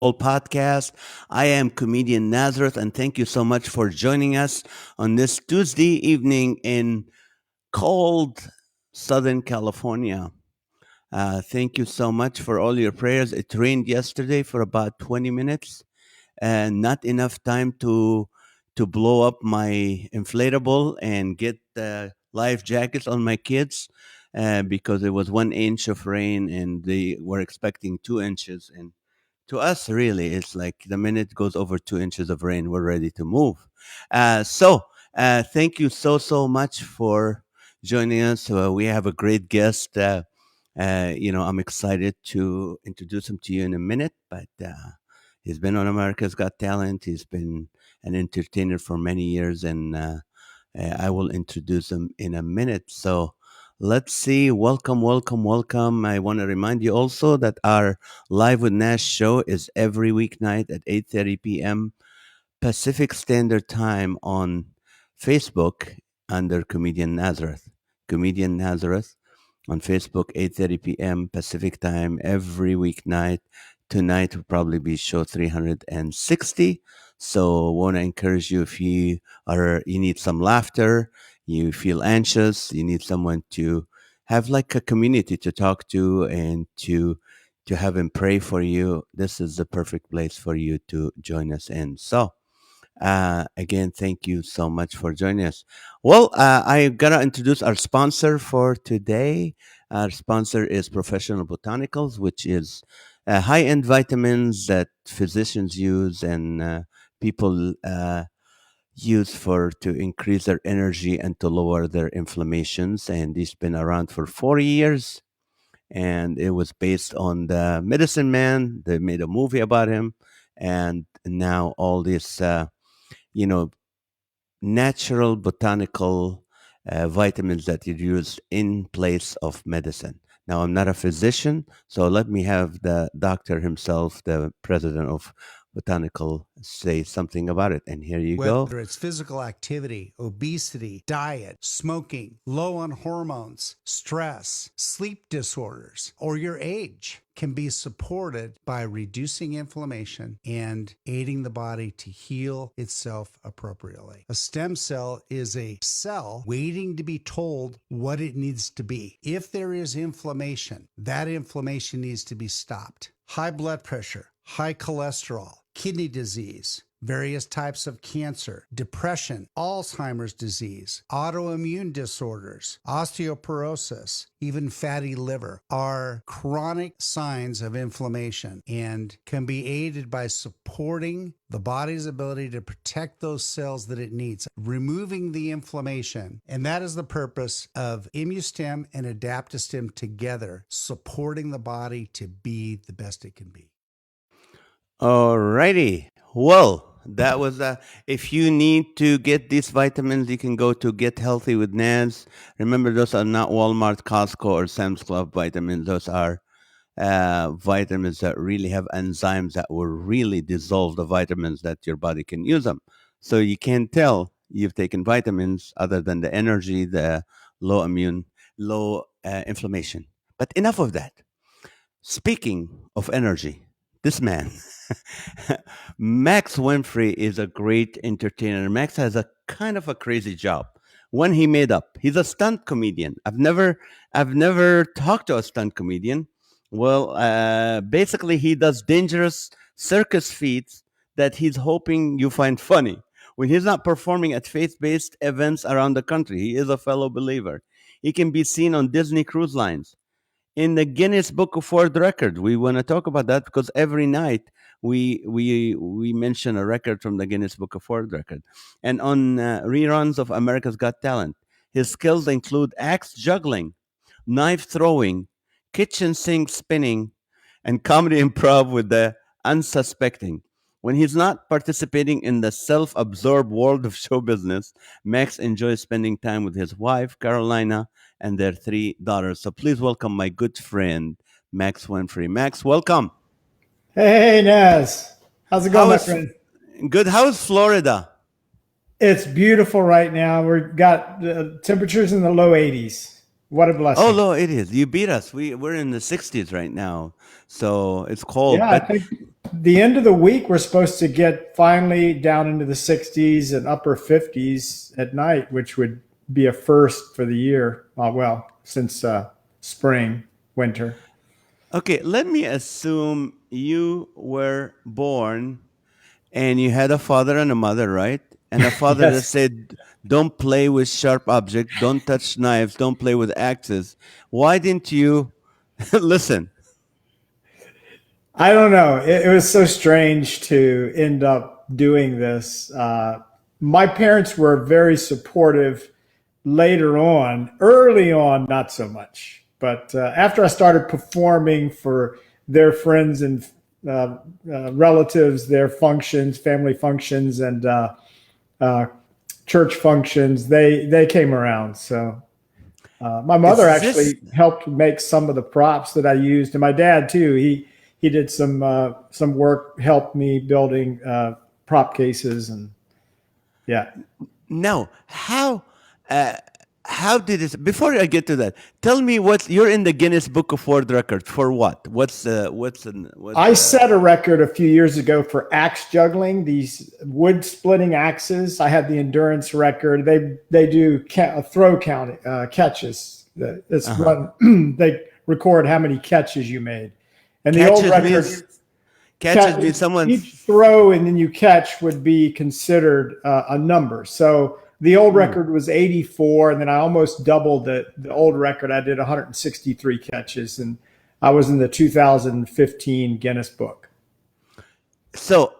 Podcast. I am Comedian Nazareth, and thank you so much for joining us on this Tuesday evening in cold Southern California. Thank you so much for all your prayers. It rained yesterday for about 20 minutes, and not enough time to blow up my inflatable and get the life jackets on my kids because it was 1 inch of rain and they were expecting 2 inches. And to us, really, it's like the minute goes over 2 inches of rain, we're ready to move. Thank you so much for joining us. We have a great guest. I'm excited to introduce him to you in a minute, but he's been on America's Got Talent. He's been an entertainer for many years, and I will introduce him in a minute. So let's see. Welcome, welcome, welcome. I want to remind you also that our Live with Nash show is every weeknight at 8:30 p.m. Pacific Standard Time on Facebook under Comedian Nazareth. Comedian Nazareth on Facebook, 8:30 p.m. Pacific Time every weeknight. Tonight will probably be show 360. So want to encourage you if you need some laughter, you feel anxious, you need someone to have like a community to talk to and to have him pray for you. This is the perfect place for you to join us in. So again, thank you so much for joining us. Well, I gotta introduce our sponsor for today. Our sponsor is Professional Botanicals, which is high-end vitamins that physicians use and people use for to increase their energy and to lower their inflammations. And he's been around for 40 years, and it was based on the Medicine Man. They made a movie about him, and now all this. You know Natural botanical vitamins that you use in place of medicine. Now, I'm not a physician, so let me have the doctor himself, the president of Botanical, say something about it. And here you go. Whether it's physical activity, obesity, diet, smoking, low on hormones, stress, sleep disorders, or your age, can be supported by reducing inflammation and aiding the body to heal itself appropriately. A stem cell is a cell waiting to be told what it needs to be. If there is inflammation, that inflammation needs to be stopped. High blood pressure, high cholesterol, kidney disease, various types of cancer, depression, Alzheimer's disease, autoimmune disorders, osteoporosis, even fatty liver are chronic signs of inflammation and can be aided by supporting the body's ability to protect those cells that it needs, removing the inflammation. And that is the purpose of ImmuStem and AdaptoStem together, supporting the body to be the best it can be. Alrighty. Well, that was if you need to get these vitamins, you can go to Get Healthy with Naz. Remember, those are not Walmart, Costco, or Sam's Club vitamins. Those are vitamins that really have enzymes that will really dissolve the vitamins that your body can use them. So you can't tell you've taken vitamins other than the energy, the low inflammation. But enough of that. Speaking of energy, this man, Max Winfrey, is a great entertainer. Max has a kind of a crazy job. One he made up. He's a stunt comedian. I've never talked to a stunt comedian. Well, basically, he does dangerous circus feats that he's hoping you find funny. When he's not performing at faith-based events around the country, he is a fellow believer. He can be seen on Disney cruise lines in the Guinness Book of World Record. We want to talk about that because every night we mention a record from the Guinness Book of World Record, and on reruns of America's Got Talent. His skills include axe juggling, knife throwing, kitchen sink spinning, and comedy improv with the unsuspecting. When he's not participating in the self absorbed world of show business, Max enjoys spending time with his wife, Carolina, and their three daughters. So please welcome my good friend, Max Winfrey. Max, welcome. Hey, Naz. How's it going, How my is friend? good? How is Florida? It's beautiful right now. We've got temperatures in the low 80s. What a Oh blessing. no, it is. You beat us. We're in the 60s right now, so it's cold. Yeah, I But think the end of the week we're supposed to get finally down into the 60s and upper 50s at night, which would be a first for the year. Well, since spring, winter. okay, let me assume you were born and you had a father and a mother, right? And a father that Yes. said, "Don't play with sharp objects. Don't touch knives. Don't play with axes." Why didn't you listen? I don't know. It was so strange to end up doing this. My parents were very supportive later on. Early on, not so much. But after I started performing for their friends and relatives, their functions, family functions, and uh, church functions, they came around. So my mother Is this actually helped make some of the props that I used, and my dad too. He did some work, helped me building prop cases, and yeah. no? Uh, how did this? Before I get to that, tell me what you're in the Guinness Book of World Records for. What? What's I set a record a few years ago for axe juggling, these wood splitting axes. I had the endurance record. They do throw count catches. It's uh-huh. run. They record how many catches you made, and the old Catches record. means catches means someone. Each throw and then you catch would be considered a number. So the old Mm. record was 84, and then I almost doubled the old record. I did 163 catches, and I was in the 2015 Guinness Book. So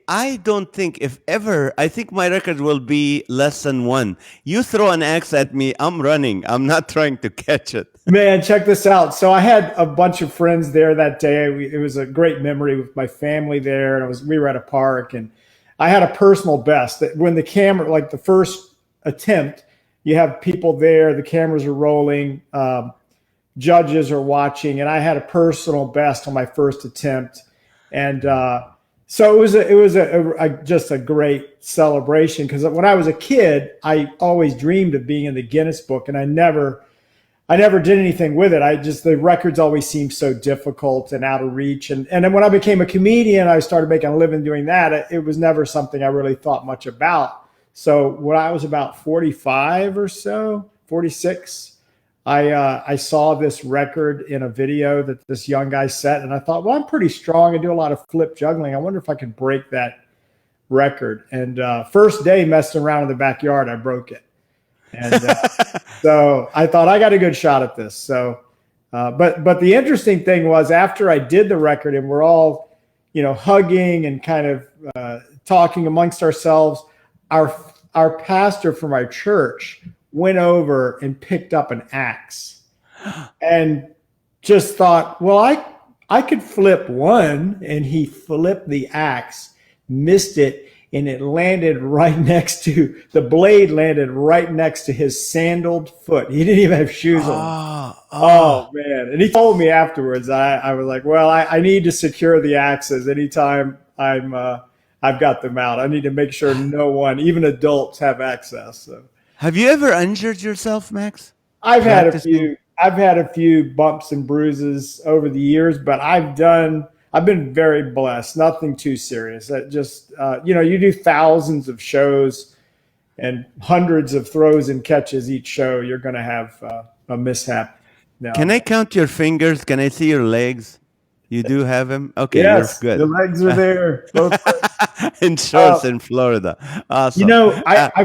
I don't think if ever I think my record will be less than one. You throw an axe at me, I'm running. I'm not trying to catch it. Man, check this out. So I had a bunch of friends there that day. It was a great memory with my family there, and we were at a park, and I had a personal best. That when the camera, like the first attempt, you have people there, the cameras are rolling, judges are watching, and I had a personal best on my first attempt, and so just a great celebration because when I was a kid, I always dreamed of being in the Guinness Book, and I never did anything with it. The records always seemed so difficult and out of reach. And then when I became a comedian, I started making a living doing that. It was never something I really thought much about. So when I was about 45 or so, 46, I saw this record in a video that this young guy set. And I thought, well, I'm pretty strong. I do a lot of flip juggling. I wonder if I could break that record. And first day messing around in the backyard, I broke it. And so I thought I got a good shot at this. So, but the interesting thing was after I did the record and we're all, hugging and kind of talking amongst ourselves, our pastor from our church went over and picked up an axe and just thought, well, I could flip one, and he flipped the axe, missed it, and it landed right next to the blade landed right next to his sandaled foot. He didn't even have shoes on. Oh man. And he told me afterwards, I was like, well, I need to secure the axes anytime I've got them out. I need to make sure no one, even adults, have access. So Have you ever injured yourself, Max? I've had a Practicing? few I've had a few bumps and bruises over the years, but I've been very blessed. Nothing too serious. That just you do thousands of shows and hundreds of throws and catches each show. You're going to have a mishap now Can and I then. count your fingers? Can I see your legs? You do have them? Okay, you're Yes, the good. legs are there, both legs. In Uh, shorts in Florida. Awesome. I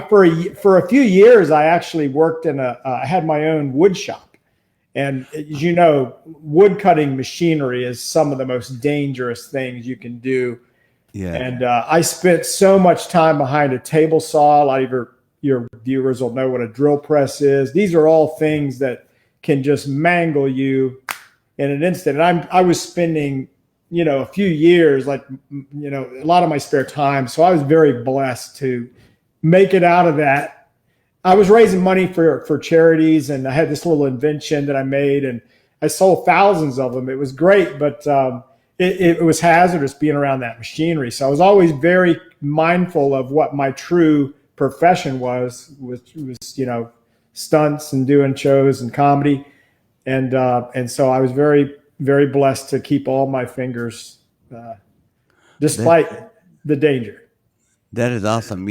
for a few years I actually worked I had my own wood shop, and as you know, wood cutting machinery is some of the most dangerous things you can do. Yeah. And I spent so much time behind a table saw. A lot of your viewers will know what a drill press is. These are all things that can just mangle you in an instant. And I was spending, a few years, like, a lot of my spare time. So I was very blessed to make it out of that. I was raising money for charities, and I had this little invention that I made, and I sold thousands of them. It was great, but it was hazardous being around that machinery. So I was always very mindful of what my true profession was stunts and doing shows and comedy, and so I was very very blessed to keep all my fingers, That despite the danger. that is awesome.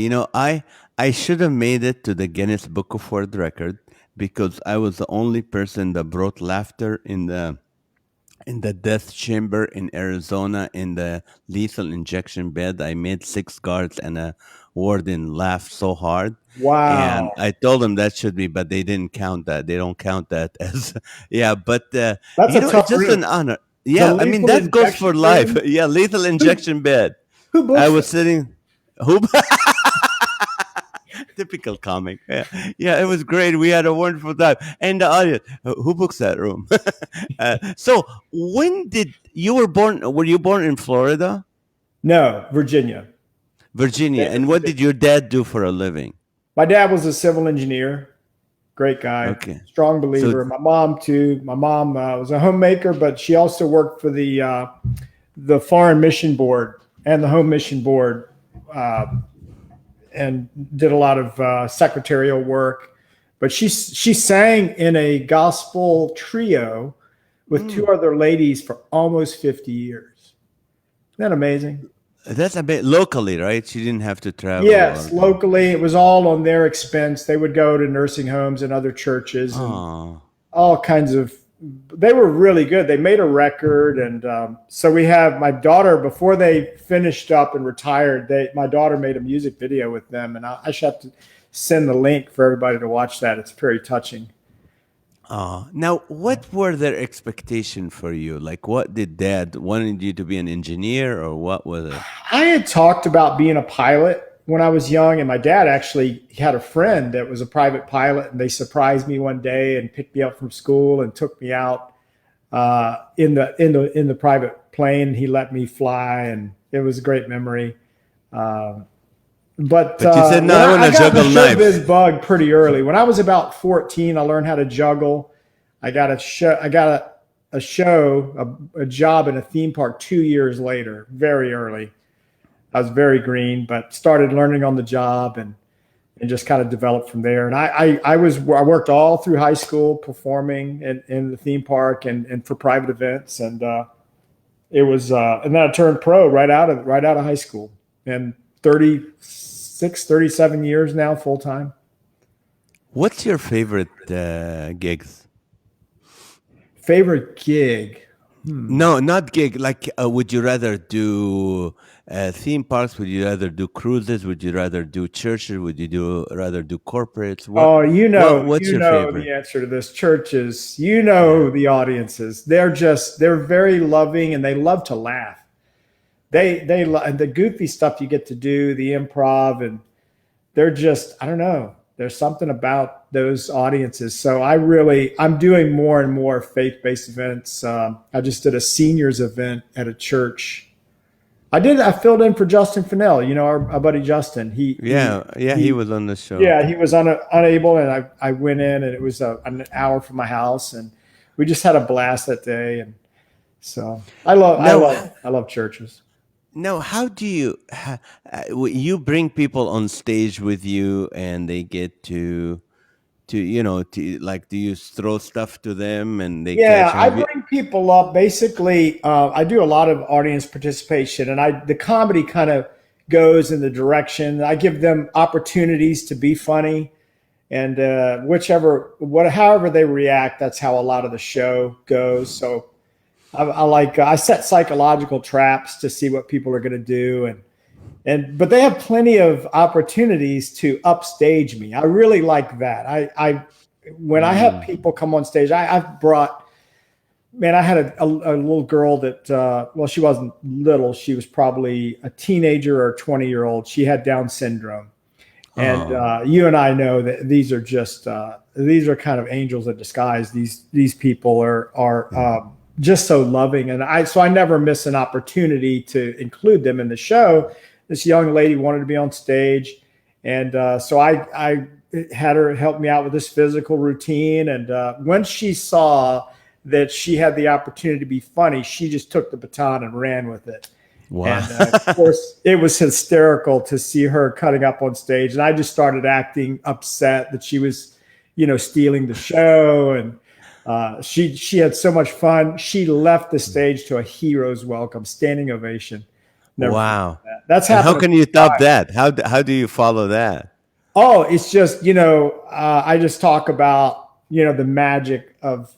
I should have made it to the Guinness Book of World Record because I was the only person that brought laughter in the death chamber in Arizona in the lethal injection bed. I made six guards and a warden laugh so hard. And Wow, I told them that should be, but they didn't count that. They don't count that as, yeah. But that's a it's tough just room. an honor. The Yeah, I mean lethal that goes for injection life. room. Yeah, lethal Who injection bed. who I books was that? sitting. Who? Typical comic. Yeah, yeah, it was great. We had a wonderful time, and the audience. Who books that room? So, when did you were born? Were you born in Florida, No, Virginia. Virginia? State of And what Virginia. did your dad do for a living? My dad was a civil engineer. Great guy, Okay, strong so believer. My mom too. My mom was a homemaker, but she also worked for the Foreign Mission Board and the Home Mission Board, uh, and did a lot of secretarial work. But she sang in a gospel trio with two mm, other ladies for almost 50 years. Isn't that amazing? that's a bit locally, right? She didn't have to travel Yes, or go. locally, it was all on their expense. They would go to nursing homes and other churches and Oh, all kinds of. They were really good. They made a record, and so we have my daughter. Before they finished up and retired, my daughter made a music video with them, and I should have to send the link for everybody to watch that. It's very touching. now, what were their expectation for you? Like, what did Dad wanted you to be an engineer, or what was it? I had talked about being a pilot when I was young, and my dad actually had a friend that was a private pilot, and they surprised me one day and picked me up from school and took me out in the private plane. He let me fly, and it was a great memory. Uh, but But you said, "No, when I want I to got the juggle knives." showbiz bug pretty early. When I was about 14, I learned how to juggle. I got a show. I got a job in a theme park 2 years later, very early. I was very green, but started learning on the job and just kind of developed from there. And I worked all through high school performing in the theme park and for private events. And and then I turned pro right out of high school, and 37 years now full time. What's your favorite gigs? Favorite gig? Hmm. No, not gig. Like, would you rather do theme parks? Would you rather do cruises? Would you rather do churches? Would you rather do corporates? Oh, What's you your know favorite? the answer to this. Churches, Yeah. the audiences. They're very loving and they love to laugh. And the goofy stuff you get to do, the improv, and they're just, I don't know. There's something about those audiences. So I'm doing more and more faith-based events. I just did a seniors event at a church. I filled in for Justin Fennell, our buddy Justin. Yeah, yeah, he was on the show. Yeah, he was unable, and I went in, and it was an hour from my house, and we just had a blast that day. And so Now, I love churches. now, how do you bring people on stage with you, and they get to like, do you throw stuff to them and they catch? Yeah, I Have you? bring people up. Basically, I do a lot of audience participation, and the comedy kind of goes in the direction. I give them opportunities to be funny, and however they react, that's how a lot of the show goes. So I set psychological traps to see what people are going to do, but they have plenty of opportunities to upstage me. I really like that. I when I have Mm. people come on stage, I've brought. Man, I had a little girl that she wasn't little. She was probably a teenager or a 20-year-old. She had Down syndrome, and Oh, you and I know that these are kind of angels in disguise. These people are just so loving, and I never miss an opportunity to include them in the show. This young lady wanted to be on stage, and so I had her help me out with this physical routine. And when she saw that she had the opportunity to be funny, she just took the baton and ran with it. wow. And of course, it was hysterical to see her cutting up on stage. And I just started acting upset that she was, stealing the show. And she had so much fun. She left the stage to a hero's welcome, standing ovation. Never forget Wow. that. That's And how happened. can you top that? How do you follow that? Oh, it's just, I just talk about, the magic of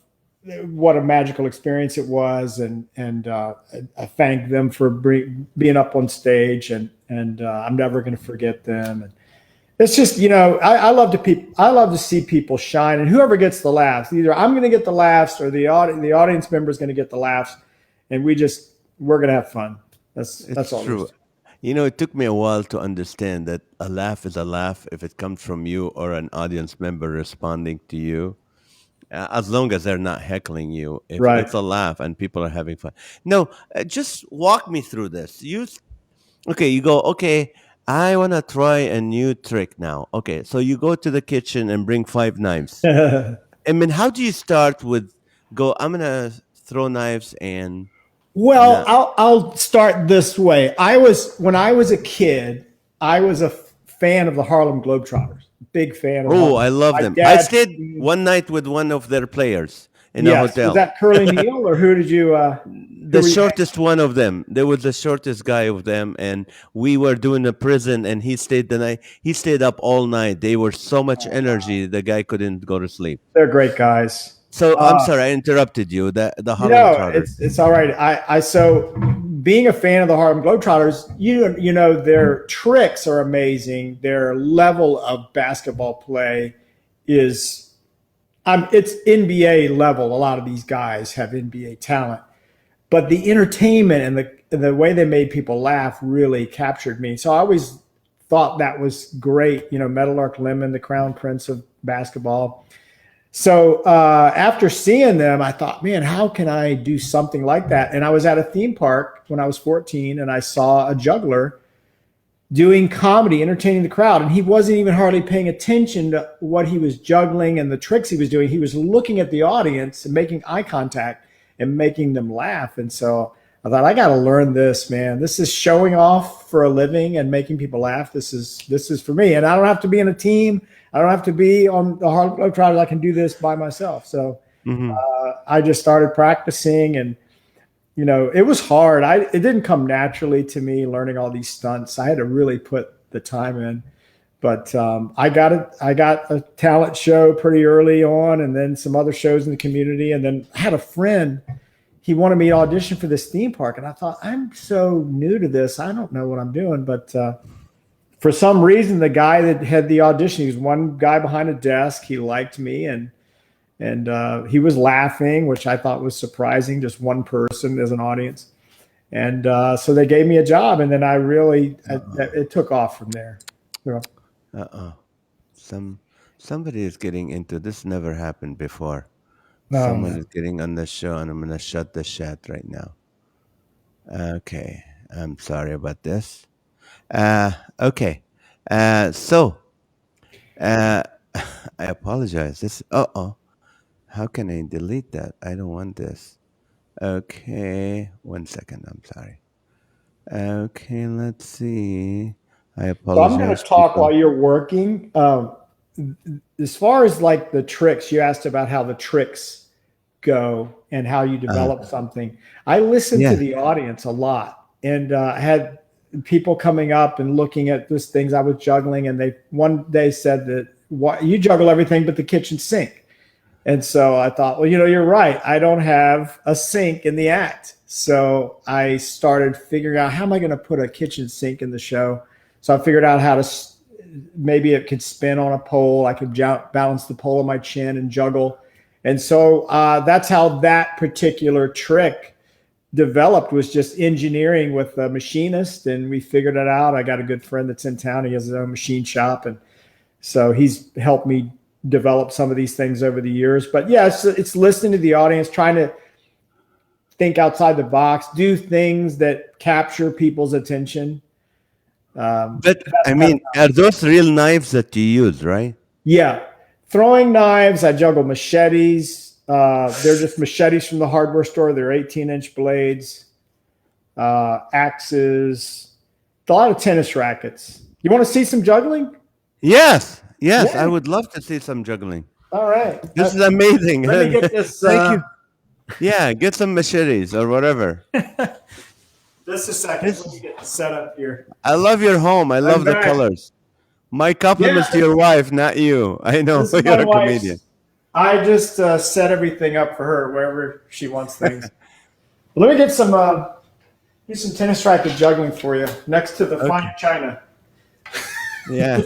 what a magical experience it was. And I thank them for being up on stage, and I'm never going to forget them. And it's just, I love to see people shine, and whoever gets the laughs, either I'm going to get the laughs or the audience member is going to get the laughs. And we're going to have fun. That's It's all. true. It took me a while to understand that a laugh is a laugh if it comes from you or an audience member responding to you, as long as they're not heckling you. If Right. it's a laugh and people are having fun. No, just walk me through this. Okay, you go, okay, I want to try a new trick now. Okay, so you go to the kitchen and bring 5 knives. I mean, how do you start with I'm going to throw knives and Well, not. I'll start this way. When I was a kid, I was a fan of the Harlem Globetrotters. Big fan of the Oh, Harlem. I love My them. I dad. stayed one night with one of their players in a Yes, was hotel. that Curly Neal, or who did you? Who The were you? shortest one of them. There was the shortest guy of them, and we were doing a prison, and he stayed the night. He stayed up all night. They were so much energy, the guy couldn't go to sleep. They're great guys. So I'm sorry, I interrupted you. The Harlem No, Trotters. it's all right. So being a fan of the Harlem Globetrotters, their tricks are amazing. Their level of basketball play is, it's NBA level. A lot of these guys have NBA talent, but the entertainment and the way they made people laugh really captured me. So I always thought that was great. Meadowlark Lemon, the crown prince of basketball. So after seeing them, I thought, man, how can I do something like that? And I was at a theme park when I was 14, and I saw a juggler doing comedy, entertaining the crowd. And he wasn't even hardly paying attention to what he was juggling and the tricks he was doing. He was looking at the audience and making eye contact and making them laugh. And so I thought, I got to learn this, man. This is showing off for a living and making people laugh. This is for me. And I don't have to be in a team. I don't have to be on the Harlem Globetrotters. I can do this by myself. So Mhm. I just started practicing, and it was hard. It didn't come naturally to me learning all these stunts. I had to really put the time in. But I got a talent show pretty early on, and then some other shows in the community. And then I had a friend. He wanted me to audition for this theme park, and I thought, I'm so new to this. I don't know what I'm doing, but for some reason, the guy that had the audition, he was one guy behind a desk. He liked me, and he was laughing, which I thought was surprising. Just one person as an audience, and so they gave me a job, and then it took off from there. So, Uh-uh. Somebody is getting into this. Never happened before. no, Someone man. is getting on the show, and I'm gonna shut the chat right now. Okay, I'm sorry about this. Okay. So uh, I apologize. This. How can I delete that? I don't want this. Okay, 1 second. I'm sorry. Okay, let's see. I So I'm going to apologize, talk people. while you're working. As far as like the tricks, you asked about how the tricks go and how you Uh, develop something. I listen to yeah. the audience a lot, and I had people coming up and looking at these things I was juggling, and they one day said that, "Why you juggle everything but the kitchen sink?" And so I thought, well, you're right. I don't have a sink in the act. So I started figuring out, how am I going to put a kitchen sink in the show? So I figured out how to, maybe it could spin on a pole. I could balance the pole on my chin and juggle. And so that's how that particular trick developed, was just engineering with a machinist. And we figured it out. I got a good friend that's in town. He has his own machine shop. And so he's helped me develop some of these things over the years. But yeah, it's listening to the audience, trying to think outside the box, do things that capture people's attention. But I mean, are those real knives that you use, right? Yeah. Throwing knives, I juggle machetes. They're just machetes from the hardware store. They're 18-inch blades, axes, a lot of tennis rackets. You want to see some juggling? Yes. Yes, I Yeah. would love to see some juggling. All right. This is amazing. Let me get this. Thank you. Yeah, get some machetes or whatever. Just a second. Let me get this set up here. I love your home. I love the back. colors. My compliments to your wife, not you. I know This is you're my a wife's. comedian. I just set everything up for her wherever she wants things. Let me get some tennis racket juggling for you next to the fine china. Yeah.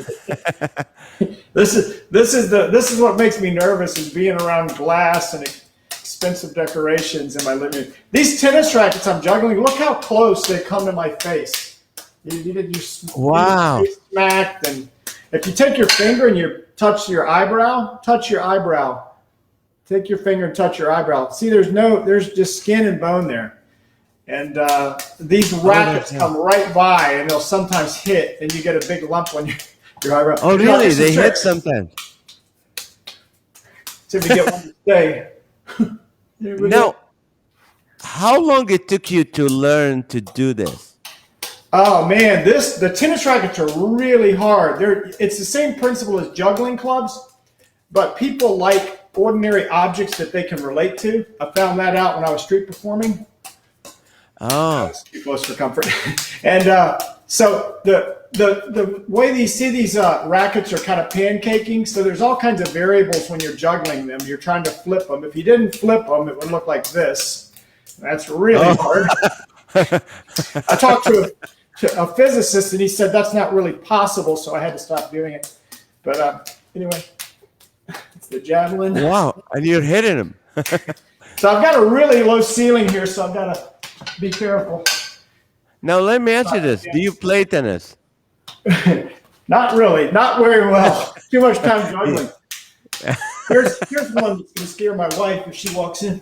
This is what makes me nervous is being around glass and expensive decorations in my living room. These tennis rackets I'm juggling, look how close they come to my face. You Wow. smacked, and if you take your finger and you touch your eyebrow, take your finger and touch your eyebrow. See, there's just skin and bone there. And these rackets come right by, and they'll sometimes hit, and you get a big lump on your eyebrow. Oh, really? They hit sometimes. See if you get one to stay. Now, how long it took you to learn to do this? Oh man, the tennis rackets are really hard. It's the same principle as juggling clubs, but people like ordinary objects that they can relate to. I found that out when I was street performing. Oh, Too close for comfort. And so the way these rackets are kind of pancaking, so there's all kinds of variables when you're juggling them. You're trying to flip them. If you didn't flip them, it would look like this. That's really hard. I talked to a physicist, and he said that's not really possible, so I had to stop doing it. But anyway, it's the javelin. wow. And you're hitting them. So I've got a really low ceiling here, so I've got to be careful. Now, let me ask you this. Do you play tennis? Not really. Not very well. Too much time juggling. Here's one that's going to scare my wife if she walks in.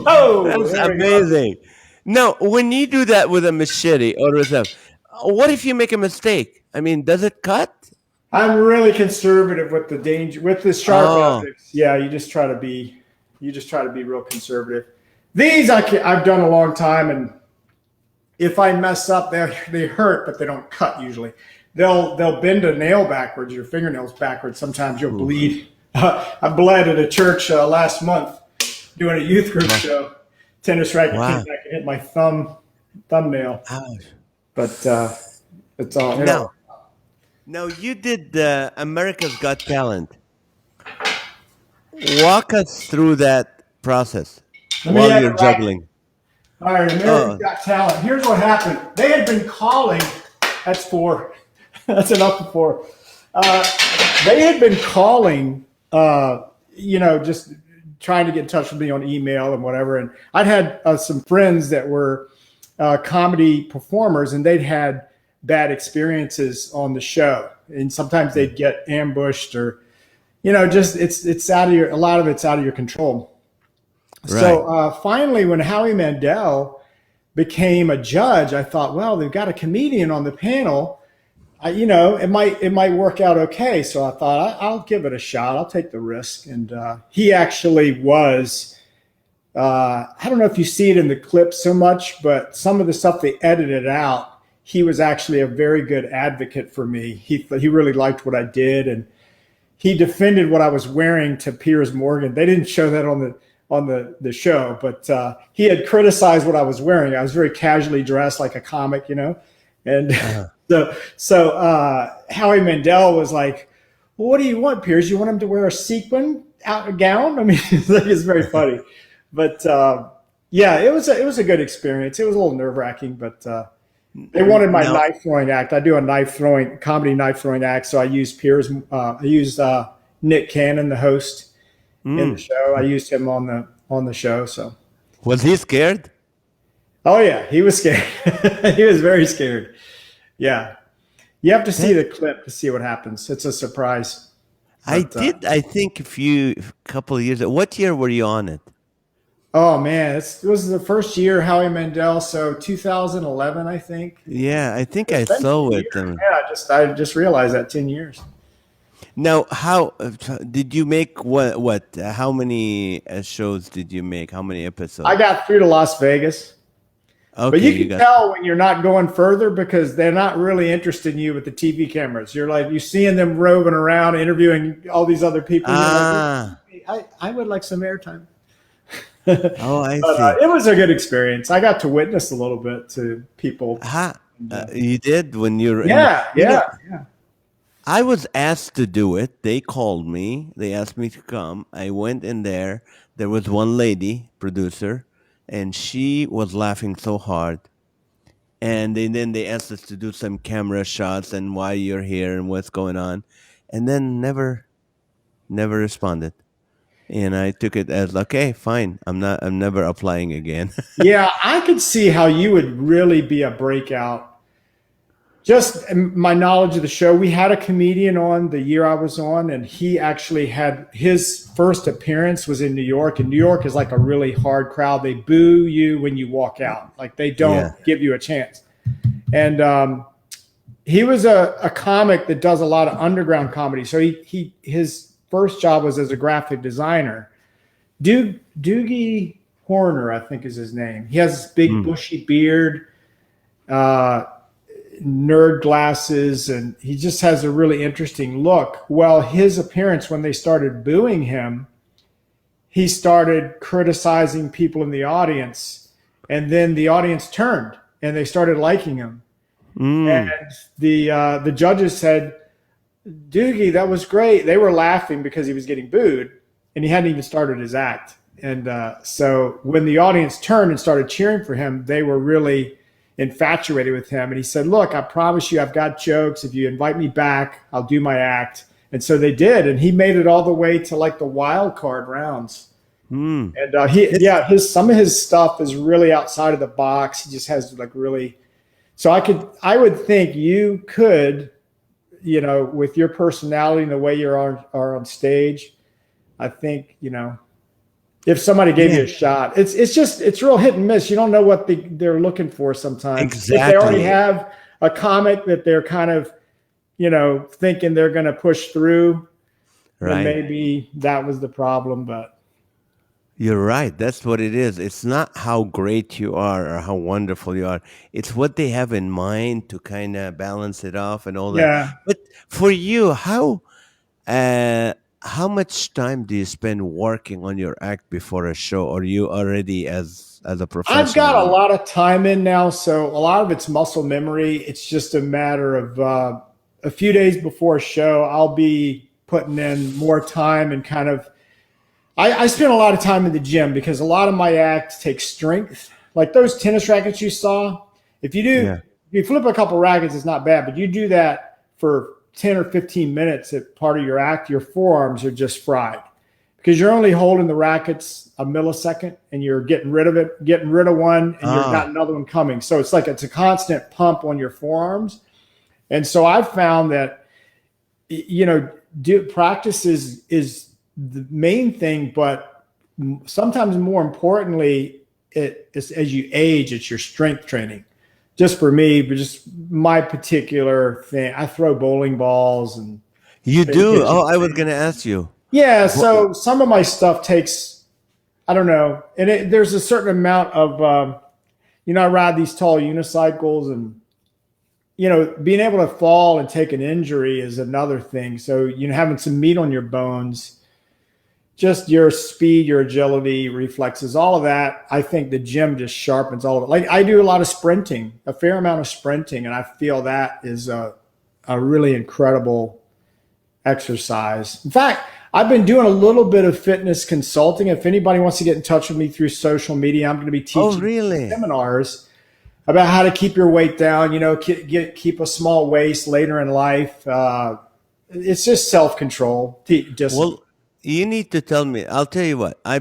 Oh, That's there we go. amazing. Now, when you do that with a machete or with a, what if you make a mistake? I mean, does it cut? I'm really conservative with the sharp objects. Yeah, you just try to be real conservative. These I've done a long time, and if I mess up, they hurt, but they don't cut usually. They'll bend a nail backwards, your fingernails backwards. Sometimes you'll bleed. I bled at a church last month doing a youth group show. Tennis racket came back and hit my thumbnail. Ouch. But it's all. Now, you did America's Got Talent. Walk us through that process while you're juggling. All right, America's Got Talent. Here's what happened. They had been calling. That's four. That's enough for four. They had been calling, just trying to get in touch with me on email and whatever. And I'd had some friends that were comedy performers, and they'd had bad experiences on the show. And sometimes they'd get ambushed or, it's out of a lot of it's out of your control. Right. So finally, when Howie Mandel became a judge, I thought, well, they've got a comedian on the panel. It might work out okay. So I thought I'll give it a shot. I'll take the risk. And he actually was. I don't know if you see it in the clip so much, but some of the stuff they edited out, he was actually a very good advocate for me. He really liked what I did, and he defended what I was wearing to Piers Morgan. They didn't show that on the show, but he had criticized what I was wearing. I was very casually dressed like a comic, and so Howie Mandel was like, well, what do you want, Piers? You want him to wear a sequin gown? I mean, it's very funny. But it was a good experience. It was a little nerve-wracking, but they wanted my knife throwing act. I do a comedy knife throwing act, so I used Nick Cannon, the host in the show. I used him on the show. So was he scared? Oh yeah, he was scared. He was very scared. Yeah, you have to see the clip to see what happens. It's a surprise. But, I think a couple of years ago. What year were you on it? Oh man, it was the first year Howie Mandel, so 2011, I think. Yeah, I think I saw it. I just realized that 10 years. Now, how did you make what? How many shows did you make? How many episodes? I got through to Las Vegas. But Okay, you you can got. tell when you're not going further because they're not really interested in you with the TV cameras. You're like, you're seeing them roving around, interviewing all these other people. And you're like, Ah, I would like some airtime. But oh, I see. it was a good experience. I got to witness a little bit to people. Ha, And, you did when you're in. yeah, You know, yeah, yeah. I was asked to do it. They called me. They asked me to come. I went in there. There was one lady producer, and she was laughing so hard. And then they asked us to do some camera shots and why you're here and what's going on, and then never responded. And I took it as okay, fine. I'm never applying again. Yeah, I could see how you would really be a breakout. Just my knowledge of the show, we had a comedian on the year I was on, and he actually had his first appearance was in New York. And New York is like a really hard crowd. They boo you when you walk out, like they Yeah. don't give you a chance. And he was a comic that does a lot of underground comedy. So his first job was as a graphic designer. Doogie Horner, I think is his name. He has this big Mm. bushy beard, uh, nerd glasses, and he just has a really interesting look. Well, his appearance, when they started booing him, he started criticizing people in the audience, and then the audience turned and they started liking him. Mm. And the judges said, Doogie, that was great. They were laughing because he was getting booed, and he hadn't even started his act. And so when the audience turned and started cheering for him, they were really infatuated with him. And he said, look, I promise you, I've got jokes. If you invite me back, I'll do my act. And so they did. And he made it all the way to like the wild card rounds. Mm. And It's some of his stuff is really outside of the box. He just has like really, so I would think you could, with your personality and the way are on stage, I think, if somebody gave yeah, you a shot, it's real hit and miss. You don't know what they're looking for sometimes. If they already exactly have a comic that they're kind of, thinking they're going to push through, then right. maybe that was the problem. But You're right. That's what it is. It's not how great you are or how wonderful you are. It's what they have in mind to kind of balance it off and all that. yeah, But for you, uh how much time do you spend working on your act before a show? Or you already as a I've got professional? a lot of time in now, so a lot of it's muscle memory. It's just a matter of a few days before a show, I'll be putting in more time and kind of. I spend a lot of time in the gym because a lot of my acts take strength. Like those tennis rackets you saw, if you do, Yeah. if you flip a couple rackets, it's not bad, but you do that for 10 or 15 minutes at part of your act, your forearms are just fried because you're only holding the rackets a millisecond and you're getting rid of it, getting rid of one, and you've got Ah, another one coming. So it's a constant pump on your forearms. And so I've found that, you know, practice is the main thing, but sometimes more importantly, it is as you age, it's your strength training. Just for me, but just my particular thing, I throw bowling balls and you it do? gets you. Oh, I was gonna ask you. Yeah, Wha- so some of my stuff takes, I don't know, and there's a certain amount of, I ride these tall unicycles, and being able to fall and take an injury is another thing. So having some meat on your bones, just your speed, your agility, reflexes, all of that. I think the gym just sharpens all of it. Like I do a lot of sprinting, a fair amount of sprinting, and I feel that is a really incredible exercise. In fact, I've been doing a little bit of fitness consulting. If anybody wants to get in touch with me through social media, I'm going to be Oh, teaching really? seminars about how to keep your weight down. Keep a small waist later in life. It's just self control, discipline. Well, you need to tell me. I'll tell you what. I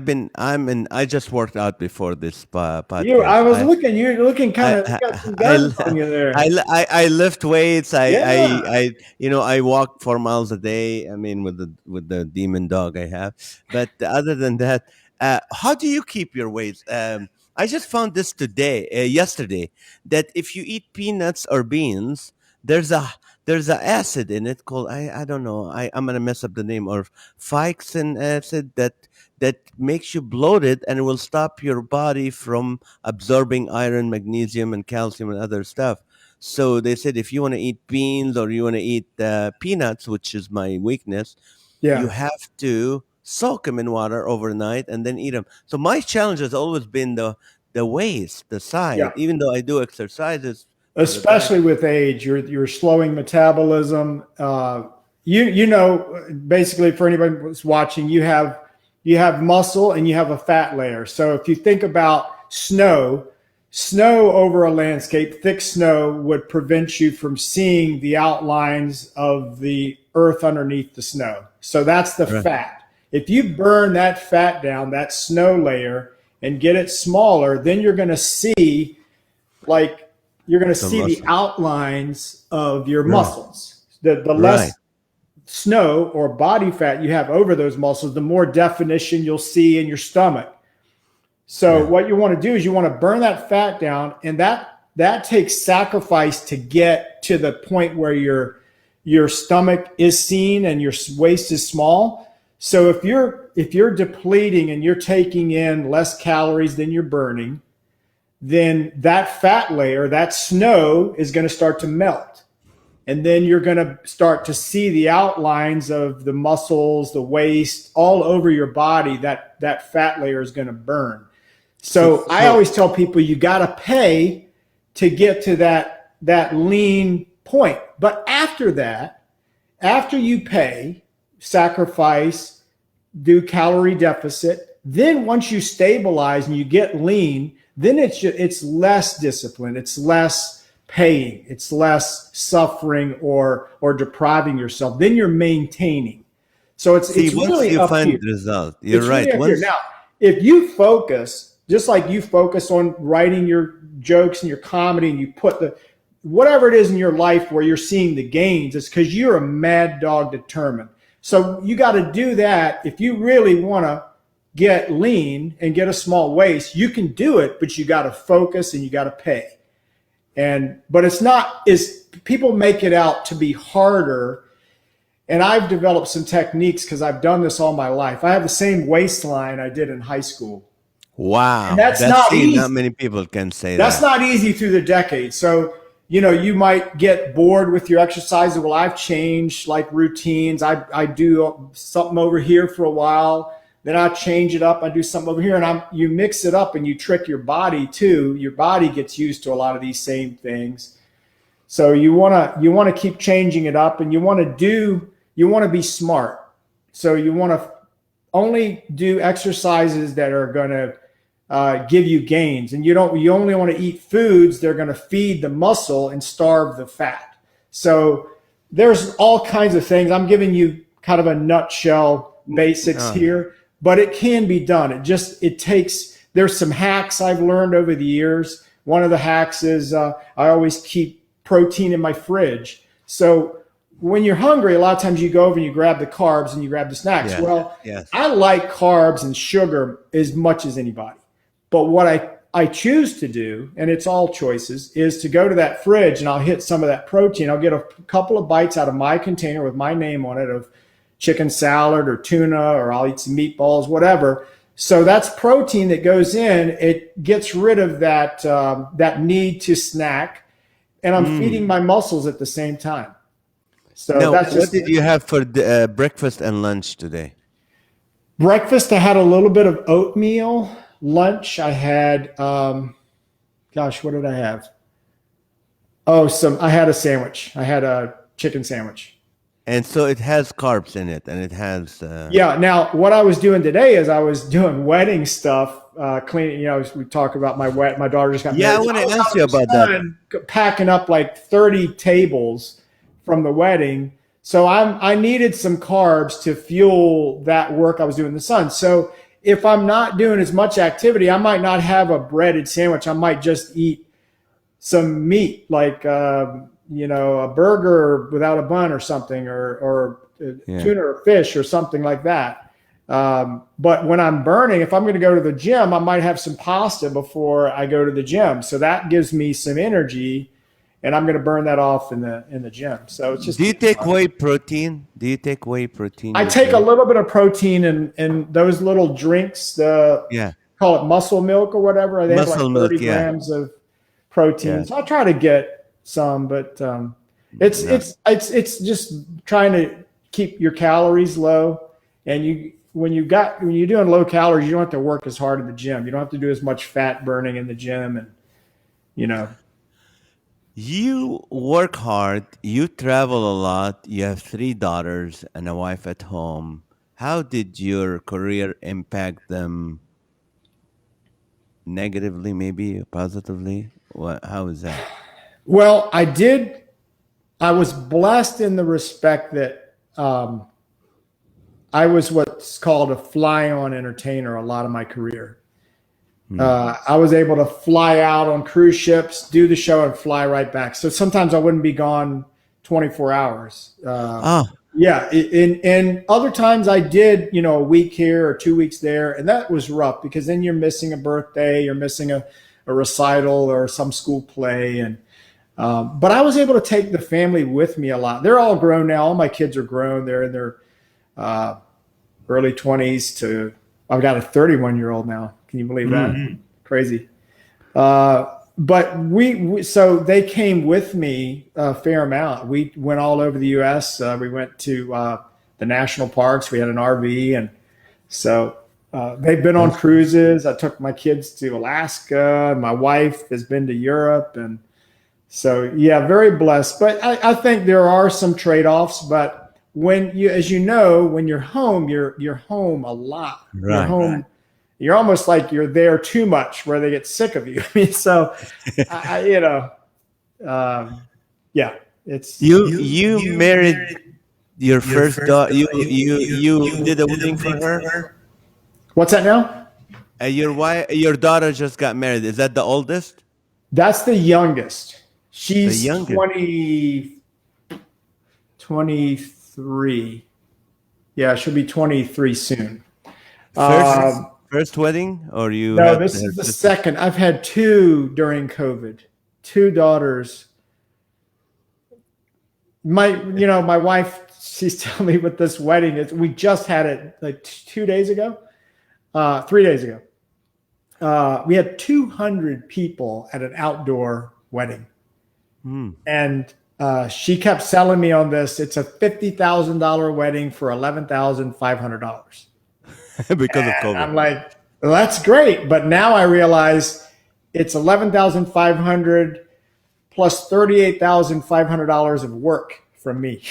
just worked out before this I podcast. was looking. You're looking kind I of I got some I guns on you there. I lift weights. Yeah. I walk 4 miles a day. I mean, with the demon dog I have. But other than that, how do you keep your weights? I just found this yesterday, that if you eat peanuts or beans, there's a there's a acid in it called, I don't know, I'm gonna mess up the name, or phyxin acid, that makes you bloated and it will stop your body from absorbing iron, magnesium, and calcium and other stuff. So they said if you want to eat beans or you want to eat peanuts, which is my weakness, you Yeah. have to soak them in water overnight and then eat them. So my challenge has always been the waist, the side. Yeah. Even though I do exercises for the back. Especially with age, you're slowing metabolism. You know, basically for anybody who's watching, you have muscle and you have a fat layer. So if you think about snow over a landscape, thick snow would prevent you from seeing the outlines of the earth underneath the snow. So that's the Right. fat. If you burn that fat down, that snow layer, and get it smaller, then you're going to see like you're going to The see the muscle. outlines of your Right. muscles. The Right. less snow or body fat you have over those muscles, the more definition you'll see in your stomach. So Yeah. what you want to do is you want to burn that fat down, and that takes sacrifice to get to the point where your stomach is seen and your waist is small. So if you're depleting and you're taking in less calories than you're burning, then that fat layer, that snow, is going to start to melt. And then you're going to start to see the outlines of the muscles, the waist, all over your body. That fat layer is going to burn. So I always tell people you got to pay to get to that lean point. But after that, after you pay, sacrifice, do calorie deficit, then once you stabilize and you get lean, then it's less discipline, it's less paying, it's less suffering or depriving yourself. Then you're maintaining. So it's Once really you up find here. the result, you're It's right. really up here. Once, Now, if you focus, just like you focus on writing your jokes and your comedy, and you put whatever it is in your life where you're seeing the gains, it's because you're a mad dog determined. So you got to do that. If you really want to get lean and get a small waist, you can do it, but you got to focus and you got to pay. But it's not, is people make it out to be harder. And I've developed some techniques because I've done this all my life. I have the same waistline I did in high school. wow, And that's not easy. not many people can say That's that. not easy through the decades. So, you might get bored with your exercises. Well, I've changed like routines. I do something over here for a while, then I change it up. I do something over here, and you mix it up and you trick your body too. Your body gets used to a lot of these same things. So you want to keep changing it up, and you want to be smart. So you want to only do exercises that are going to give you gains, and you only want to eat foods that are going to feed the muscle and starve the fat. So there's all kinds of things. I'm giving you kind of a nutshell basics here, but it can be done. There's some hacks I've learned over the years. One of the hacks is I always keep protein in my fridge. So when you're hungry, a lot of times you go over and you grab the carbs and you grab the snacks. Yeah. Well, Yes. I like carbs and sugar as much as anybody. But what I choose to do, and it's all choices, is to go to that fridge and I'll hit some of that protein. I'll get a couple of bites out of my container with my name on it of chicken salad or tuna, or I'll eat some meatballs, whatever. So that's protein that goes in. It gets rid of that need to snack, and I'm feeding my muscles at the same time. So Now, that's what did you have for breakfast and lunch today? breakfast. I had a little bit of oatmeal. Lunch, I had, what did I have? I had a sandwich. I had a chicken sandwich. And so it has carbs in it, and it has. Yeah. Now, what I was doing today is I was doing wedding stuff, cleaning. We talk about my daughter just got married. I want to ask you about that. Packing up like 30 tables from the wedding. So I needed some carbs to fuel that work I was doing in the sun. So if I'm not doing as much activity, I might not have a breaded sandwich. I might just eat some meat, like a burger without a bun or something, or tuna or fish or something like that. But when I'm burning, if I'm going to go to the gym, I might have some pasta before I go to the gym. So that gives me some energy. and I'm going to burn that off in the gym. So it's just. Do you take whey protein? Do you take whey protein? I take a little bit of protein in those little drinks. Yeah. Call it muscle milk or whatever. They have like 30 grams of protein. Yeah. So I try to get some, but it's just trying to keep your calories low. And when you're doing low calories, you don't have to work as hard in the gym. You don't have to do as much fat burning in the gym, and You work hard. You travel a lot. You have 3 daughters and a wife at home. How did your career impact them? Negatively, maybe positively? How is that? Well, I was blessed in the respect that I was what's called a fly-on entertainer a lot of my career. I was able to fly out on cruise ships, do the show, and fly right back. So sometimes I wouldn't be gone 24 hours. Yeah. And other times I did, a week here or 2 weeks there. And that was rough because then you're missing a birthday, you're missing a recital or some school play. And but I was able to take the family with me a lot. They're all grown now. All my kids are grown. They're in their early 20s to I've got a 31-year-old now. Can you believe that? Mm-hmm. Crazy. But so they came with me a fair amount. We went all over the U.S. We went to the national parks. We had an RV. And so they've been on cruises. I took my kids to Alaska. My wife has been to Europe. And so, yeah, very blessed. But I think there are some trade-offs. But when when you're home, you're home a lot. Right, you're home. Right. You're almost like you're there too much where they get sick of you. I mean, so, yeah, it's you married your first daughter. You did a wedding for her. What's that now? Your daughter just got married. Is that the oldest? That's the youngest. She's 23. Yeah, she'll be 23 soon. First wedding, or you? No, this is the second. I've had 2 during COVID. 2 daughters. My wife, she's telling me what this wedding is. We just had it like 3 days ago. We had 200 people at an outdoor wedding, and she kept selling me on this. It's a $50,000 wedding for $11,500. Because of COVID. I'm like, well, that's great. But now I realize it's $11,500 plus $38,500 of work from me.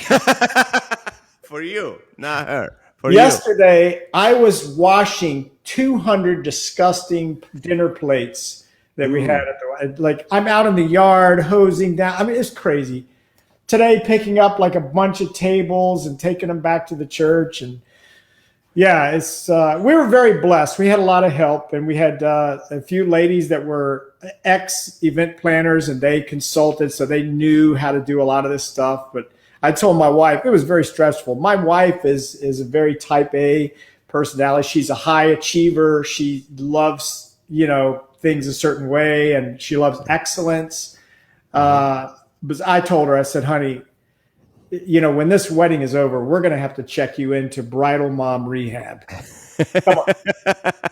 For you, not her. Yesterday, I was washing 200 disgusting dinner plates that we had I'm out in the yard hosing down. I mean, it's crazy. Today, picking up like a bunch of tables and taking them back to the church. And yeah, we were very blessed. We had a lot of help, and we had a few ladies that were ex-event planners, and they consulted, so they knew how to do a lot of this stuff. But I told my wife, it was very stressful. My wife is a very type A personality. She's a high achiever. She loves, things a certain way, and she loves excellence. But I told her, I said, honey, when this wedding is over, we're going to have to check you into bridal mom rehab. Come on.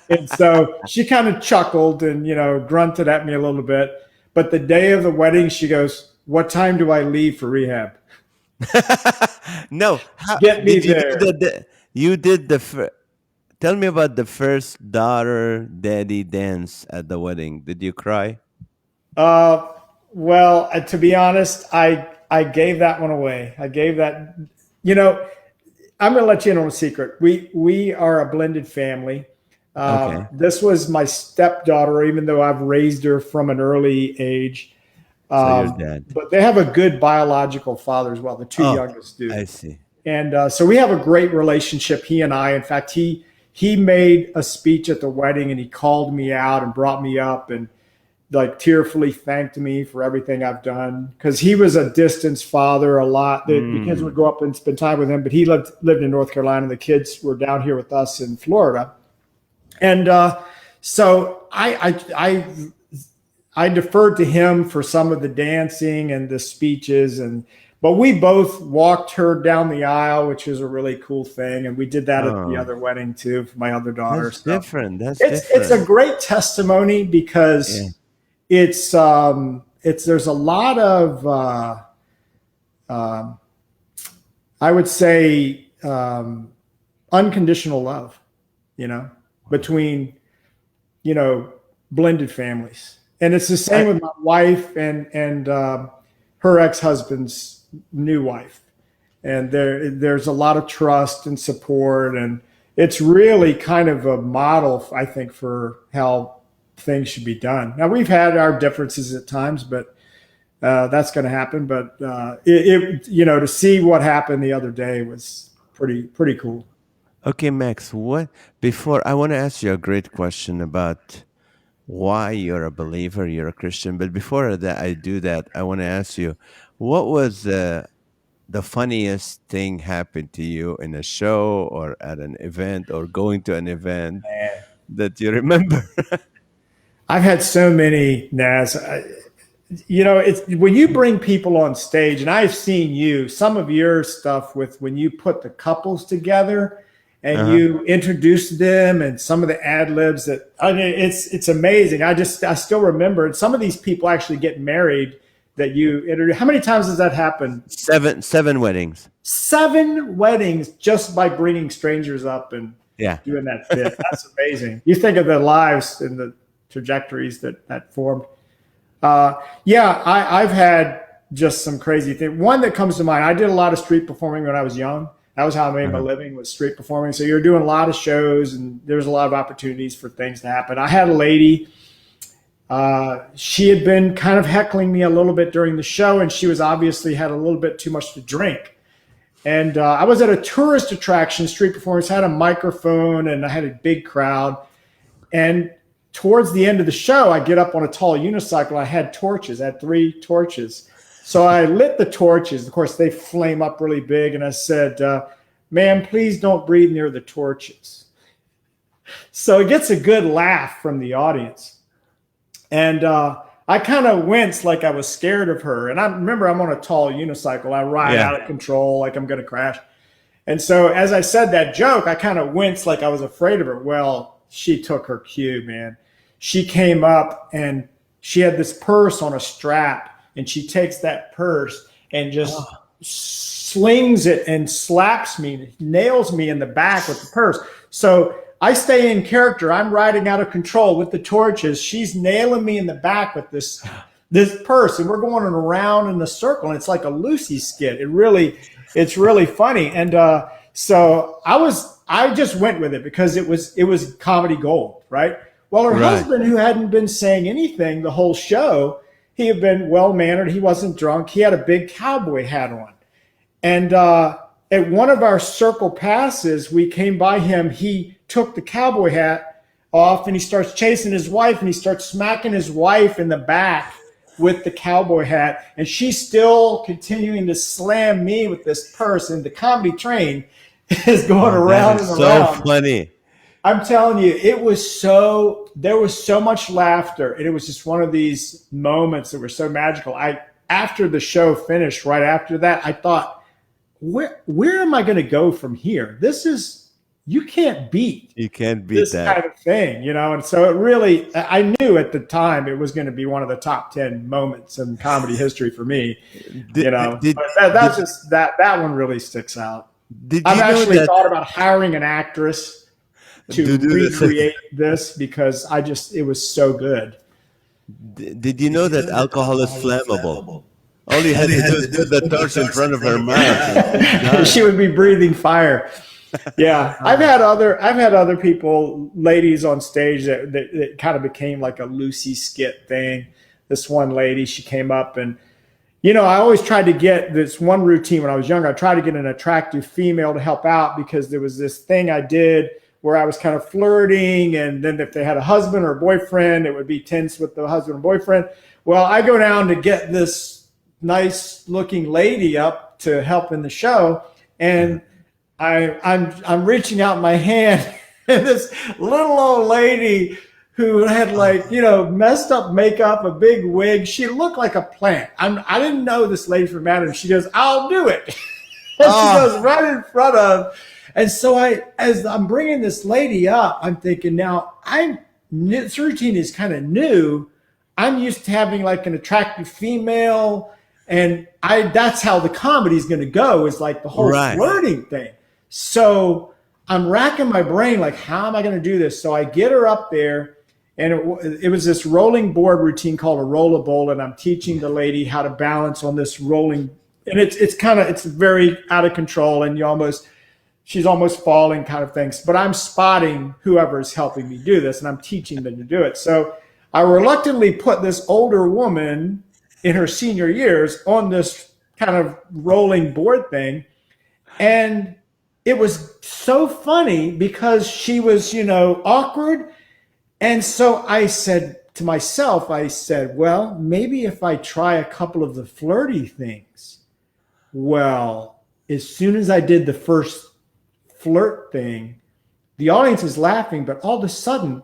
And so she kind of chuckled and, grunted at me a little bit. But the day of the wedding, she goes, what time do I leave for rehab? No. Get me there. Tell me about the first daughter-daddy dance at the wedding. Did you cry? Well, to be honest, I gave that one away. I gave that, I'm going to let you in on a secret. We are a blended family. Okay. This was my stepdaughter, even though I've raised her from an early age. So your dad. But they have a good biological father as well. The 2 youngest do. I see. And so we have a great relationship, he and I. In fact, he made a speech at the wedding, and he called me out and brought me up and tearfully thanked me for everything I've done, because he was a distance father a lot. The kids would go up and spend time with him, but he lived in North Carolina. The kids were down here with us in Florida. And so I I deferred to him for some of the dancing and the speeches, but we both walked her down the aisle, which is a really cool thing, and we did that at the Oh, other wedding too for my other daughter. that's So different. That's it's a different. great testimony Yeah. because it's there's a lot of um, I would say unconditional love, between blended families, and it's the same I, with my wife and her ex-husband's new wife, and there's a lot of trust and support, and it's really kind of a model, I think, for how things should be done. Now we've had our differences at times, but that's going to happen. But to see what happened the other day was pretty cool. okay, Max, before I want to ask you a great question about why you're a believer, you're a Christian. But before that, I do that, I want to ask you, what was the funniest thing happened to you in a show or at an event or going to an event that you remember? I've had so many, Naz. It's when you bring people on stage, and I've seen some of your stuff with when you put the couples together and Uh-huh. you introduce them, and some of the ad libs that I mean, it's amazing. I still remember, and some of these people actually get married that you introduce. How many times has that happened? Seven weddings. 7 weddings just by bringing strangers up and Yeah. doing that bit. That's amazing. You think of their lives and the trajectories that formed. I've had just some crazy thing. One that comes to mind, I did a lot of street performing when I was young. That was how I made my Uh-huh. living, was street performing. So you're doing a lot of shows, and there's a lot of opportunities for things to happen. I had a lady, she had been kind of heckling me a little bit during the show, and she was obviously had a little bit too much to drink. And I was at a tourist attraction, street performance, had a microphone, and I had a big crowd. And towards the end of the show, I get up on a tall unicycle. I had torches. I had 3 torches. So I lit the torches. Of course, they flame up really big. And I said, ma'am, please don't breathe near the torches. So it gets a good laugh from the audience. And I kind of winced, like I was scared of her. And I remember I'm on a tall unicycle. I ride Yeah. out of control, like I'm going to crash. And so as I said that joke, I kind of winced, like I was afraid of her. Well, she took her cue, man. She came up and she had this purse on a strap, and she takes that purse and just slings it and slaps me, nails me in the back with the purse. So I stay in character. I'm riding out of control with the torches. She's nailing me in the back with this purse, and we're going around in the circle, and it's like a Lucy skit. It's really funny. And so I just went with it because it was comedy gold, right? Well, her Right. husband, who hadn't been saying anything the whole show, he had been well-mannered. He wasn't drunk. He had a big cowboy hat on. And at one of our circle passes, we came by him. He took the cowboy hat off, and he starts chasing his wife, and he starts smacking his wife in the back with the cowboy hat. And she's still continuing to slam me with this purse, and the comedy train is going around That is and so around. funny. I'm telling you, there was so much laughter, and it was just one of these moments that were so magical. After the show finished, right after that, I thought, where am I going to go from here? You can't beat You can't beat this that. kind of thing, And so I knew at the time it was going to be one of the top 10 moments in comedy history for me, Did, But that's just that one really sticks out. did I've you know actually that thought about hiring an actress to to do this? recreate this because it was so good. Did you know that alcohol is flammable? All you had to do is put the torch in front of her mouth. And it's done. She would be breathing fire. Yeah, I've had other people, ladies on stage that kind of became like a Lucy skit thing. This one lady, she came up and, I always tried to get this one routine when I was younger. I tried to get an attractive female to help out because there was this thing I did where I was kind of flirting, and then if they had a husband or a boyfriend, it would be tense with the husband and boyfriend. Well, I go down to get this nice looking lady up to help in the show, and I'm reaching out my hand, and this little old lady who had like, messed up makeup, a big wig. She looked like a plant. I didn't know this lady from Madden. She goes, I'll do it. And she goes right in front of. And so as I'm bringing this lady up, I'm thinking now this routine is kind of new. I'm used to having like an attractive female. And that's how the comedy is going to go, is like the whole flirting thing. So I'm racking my brain, like, how am I going to do this? So I get her up there. And it was this rolling board routine called a rollable, and I'm teaching the lady how to balance on this rolling. And it's very out of control, and she's almost falling kind of things. But I'm spotting whoever is helping me do this, and I'm teaching them to do it. So I reluctantly put this older woman in her senior years on this kind of rolling board thing, and it was so funny because she was, awkward. And so I said to myself, well, maybe if I try a couple of the flirty things. Well, as soon as I did the first flirt thing, the audience is laughing, but all of a sudden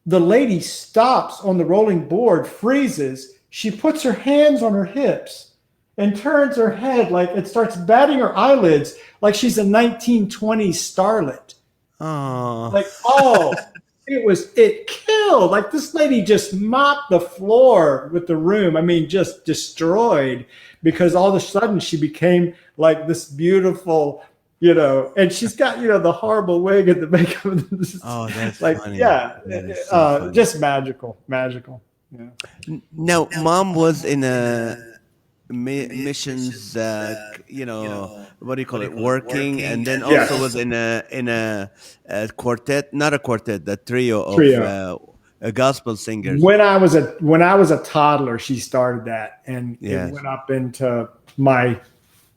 the lady stops on the rolling board, freezes. She puts her hands on her hips and turns her head like it starts batting her eyelids like she's a 1920s starlet. Oh. Like, it killed. Like, this lady just mopped the floor with the room. I mean, just destroyed, because all of a sudden she became like this beautiful, and she's got, the horrible wig and the makeup. Oh, that's like, funny. yeah, So funny. Just magical. Yeah. Now, mom was in a missions, what do you call it, working, and then also was in a quartet, not a quartet, the trio of gospel singers. When I was a toddler, she started that, and it went up into my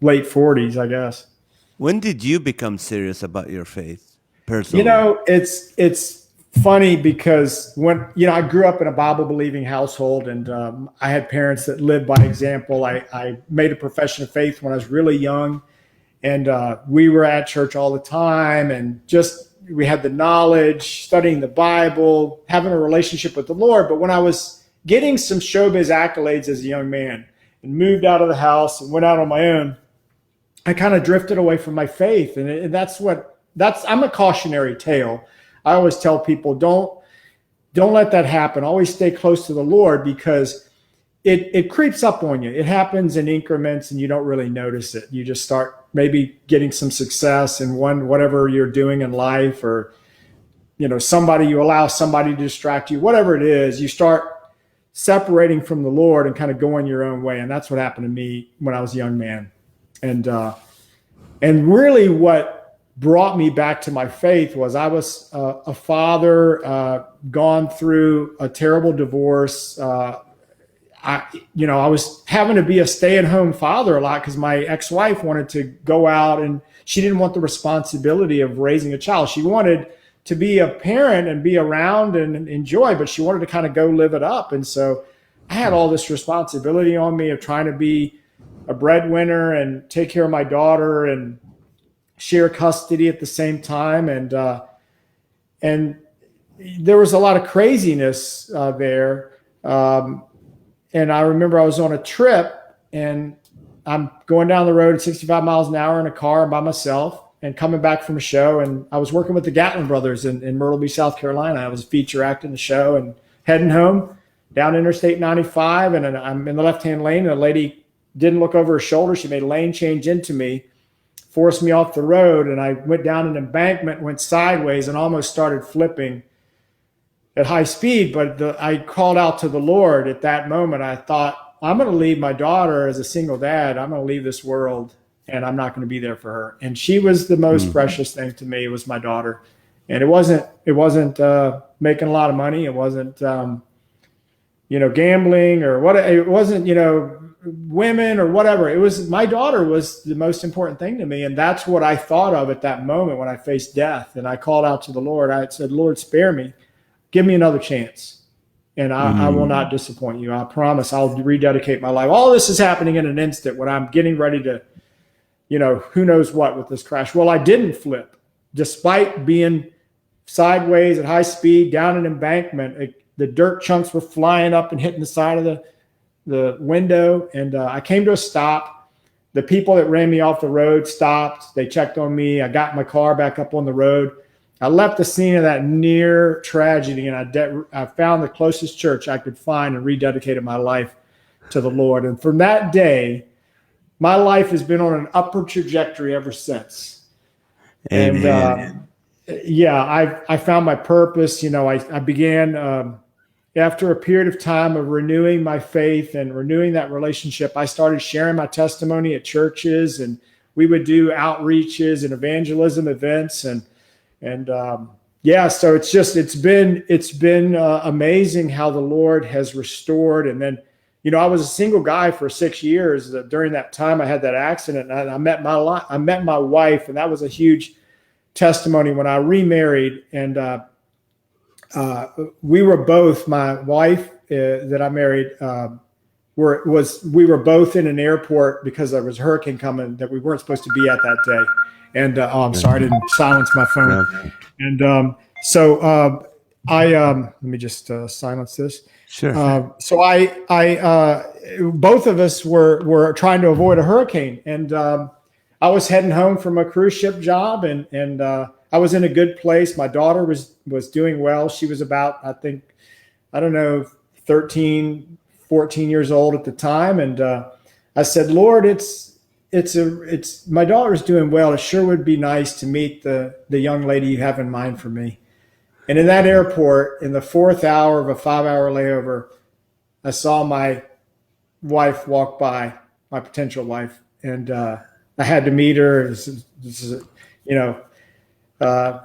late 40s, I guess. When did you become serious about your faith personally? It's funny because when I grew up in a Bible believing household, and I had parents that lived by example. I made a profession of faith when I was really young, and we were at church all the time, and we had the knowledge, studying the Bible, having a relationship with the Lord. But when I was getting some showbiz accolades as a young man and moved out of the house and went out on my own, I kind of drifted away from my faith, and I'm a cautionary tale. I always tell people, don't let that happen. Always stay close to the Lord, because it creeps up on you. It happens in increments and you don't really notice it. You just start maybe getting some success in whatever you're doing in life, or, you allow somebody to distract you, whatever it is, you start separating from the Lord and kind of going your own way. And that's what happened to me when I was a young man. And really what brought me back to my faith was I was a father, gone through a terrible divorce. I was having to be a stay-at-home father a lot because my ex-wife wanted to go out, and she didn't want the responsibility of raising a child. She wanted to be a parent and be around and enjoy, but she wanted to kind of go live it up. And so I had all this responsibility on me of trying to be a breadwinner and take care of my daughter and share custody at the same time. And there was a lot of craziness there. And I remember I was on a trip, and I'm going down the road at 65 miles an hour in a car by myself, and coming back from a show. And I was working with the Gatlin brothers in Myrtle Beach, South Carolina. I was a feature act in the show, and heading home down Interstate 95. And I'm in the left-hand lane, and a lady didn't look over her shoulder. She made a lane change into me, forced me off the road, and I went down an embankment, went sideways, and almost started flipping at high speed. But I called out to the Lord at that moment. I thought, I'm going to leave my daughter as a single dad. I'm going to leave this world, and I'm not going to be there for her. And she was the most precious thing to me. It was my daughter. And it wasn't making a lot of money. It wasn't, gambling or what. It wasn't, women or whatever. It was, my daughter was the most important thing to me. And that's what I thought of at that moment when I faced death. And I called out to the Lord. I said, Lord, spare me. Give me another chance. And I will not disappoint you. I promise I'll rededicate my life. All this is happening in an instant when I'm getting ready to, who knows what with this crash. Well, I didn't flip, despite being sideways at high speed down an embankment. The dirt chunks were flying up and hitting the side of the window. And I came to a stop. The people that ran me off the road stopped. They checked on me. I got my car back up on the road. I left the scene of that near tragedy, and I found the closest church I could find and rededicated my life to the Lord. And from that day, my life has been on an upward trajectory ever since. Amen. And I found my purpose. I began after a period of time of renewing my faith and renewing that relationship. I started sharing my testimony at churches, and we would do outreaches and evangelism events, so it's been amazing how the Lord has restored. And then, I was a single guy for 6 years. During that time, I had that accident, and I met my wife, and that was a huge testimony when I remarried. And we were both, my wife that I married, we were both in an airport because there was a hurricane coming that we weren't supposed to be at that day. And I'm sorry, I didn't silence my phone. And let me just silence this. Sure. Both of us were trying to avoid a hurricane, and I was heading home from a cruise ship job, and I was in a good place. My daughter was doing well. She was about, 13, 14 years old at the time, and I said, Lord, it's my daughter's doing well. It sure would be nice to meet the young lady you have in mind for me. And in that airport, in the 4th hour of a 5-hour layover, I saw my wife walk by, my potential wife, and I had to meet her. So I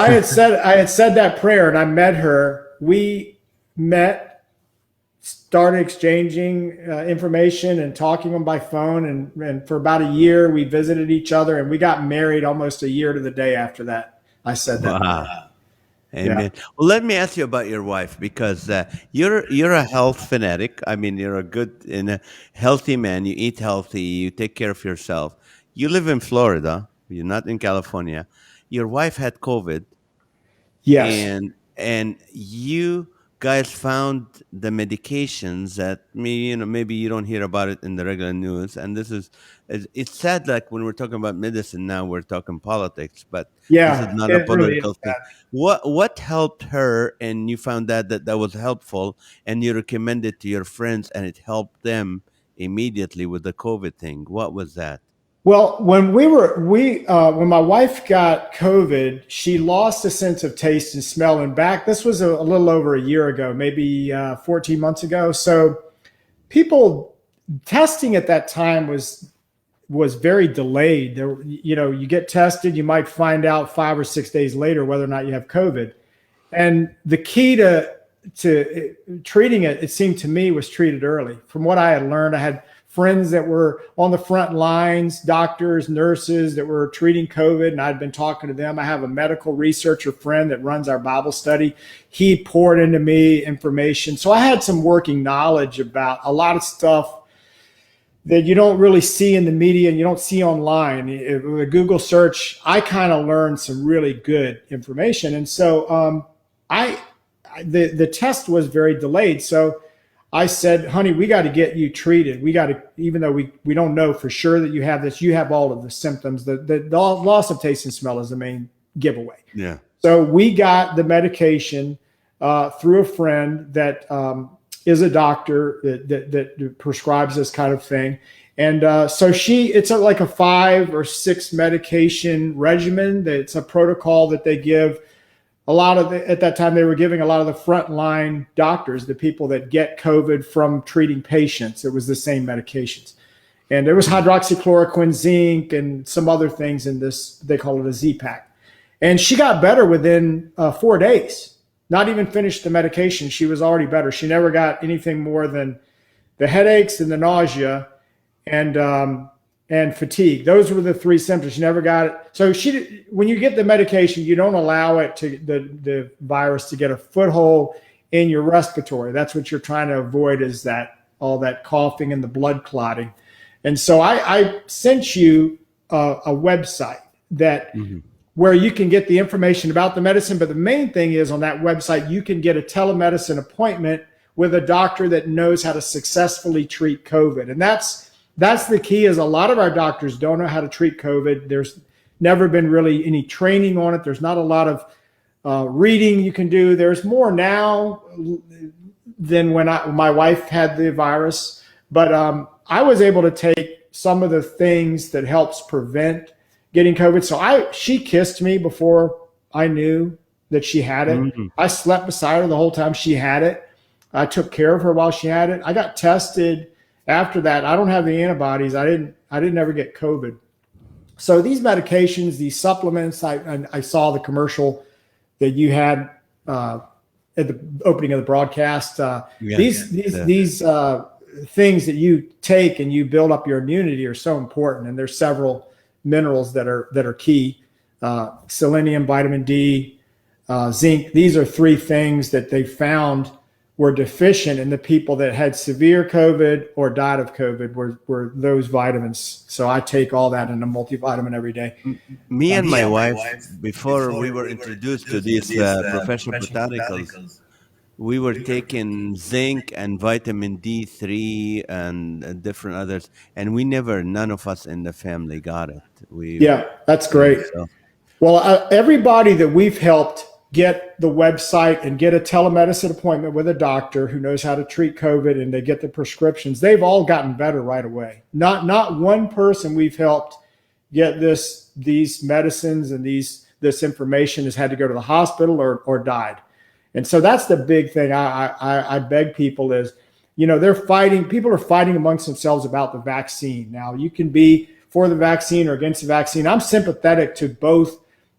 had said that prayer, and I met her. We met, started exchanging information and talking on by phone. And for about a year, we visited each other, and we got married almost a year to the day after that. I said that. Wow. Amen. Yeah. Well, let me ask you about your wife, because you're a health fanatic. I mean, you're a good and a healthy man. You eat healthy. You take care of yourself. You live in Florida. You're not in California. Your wife had COVID. Yes. And you guys found the medications that maybe you don't hear about it in the regular news. And it's sad, like when we're talking about medicine now, we're talking politics, but this is not a political thing. What helped her, and you found that was helpful, and you recommended to your friends, and it helped them immediately with the COVID thing? What was that? Well, when when my wife got COVID, she lost a sense of taste and smell. And this was a little over a year ago, maybe 14 months ago. So people testing at that time was very delayed. You get tested, you might find out 5 or 6 days later whether or not you have COVID. And the key to treating it seemed to me, was treated early. From what I had learned, I had friends that were on the front lines, doctors, nurses that were treating COVID, and I'd been talking to them. I have a medical researcher friend that runs our Bible study. He poured into me information. So I had some working knowledge about a lot of stuff that you don't really see in the media and you don't see online. With a Google search, I kind of learned some really good information. And so the test was very delayed. So I said, honey, we got to get you treated. We got to, even though we don't know for sure that you have this, you have all of the symptoms. The loss of taste and smell is the main giveaway. Yeah. So we got the medication through a friend that is a doctor that prescribes this kind of thing. And so it's like a 5 or 6 medication regimen. It's a protocol that they give. At that time, they were giving a lot of the frontline doctors, the people that get COVID from treating patients. It was the same medications. And there was hydroxychloroquine, zinc, and some other things in this. They call it a Z-Pack. And she got better within 4 days. Not even finished the medication. She was already better. She never got anything more than the headaches and the nausea and fatigue. Those were the 3 symptoms. She never got it. So when you get the medication, you don't allow it to the virus to get a foothold in your respiratory. That's what you're trying to avoid, is all that coughing and the blood clotting. And so I sent you a website that where you can get the information about the medicine. But the main thing is on that website, you can get a telemedicine appointment with a doctor that knows how to successfully treat COVID. And that's the key, is a lot of our doctors don't know how to treat COVID. There's never been really any training on it. There's not a lot of reading you can do. There's more now than when my wife had the virus. But I was able to take some of the things that helps prevent getting COVID. So she kissed me before I knew that she had it. Mm. I slept beside her the whole time she had it. I took care of her while she had it. I got tested after that. I don't have the antibodies. I didn't ever get COVID. So these medications, these supplements, I saw the commercial that you had at the opening of the broadcast. These things that you take and you build up your immunity are so important. And there's several minerals that are key: selenium, vitamin D, zinc. These are three things that they found were deficient in the people that had severe COVID or died of COVID were those vitamins. So I take all that in a multivitamin every day. Me and my wife, before we were introduced to these professional botanicals, we were taking zinc and vitamin D3 and different others, and none of us in the family got it. Yeah, that's great. So, Well, everybody that we've helped get the website and get a telemedicine appointment with a doctor who knows how to treat COVID, and they get the prescriptions, they've all gotten better right away. Not one person we've helped get these medicines and this information has had to go to the hospital or died. And so that's the big thing I beg people is, people are fighting amongst themselves about the vaccine. Now, you can be for the vaccine or against the vaccine. I'm sympathetic to both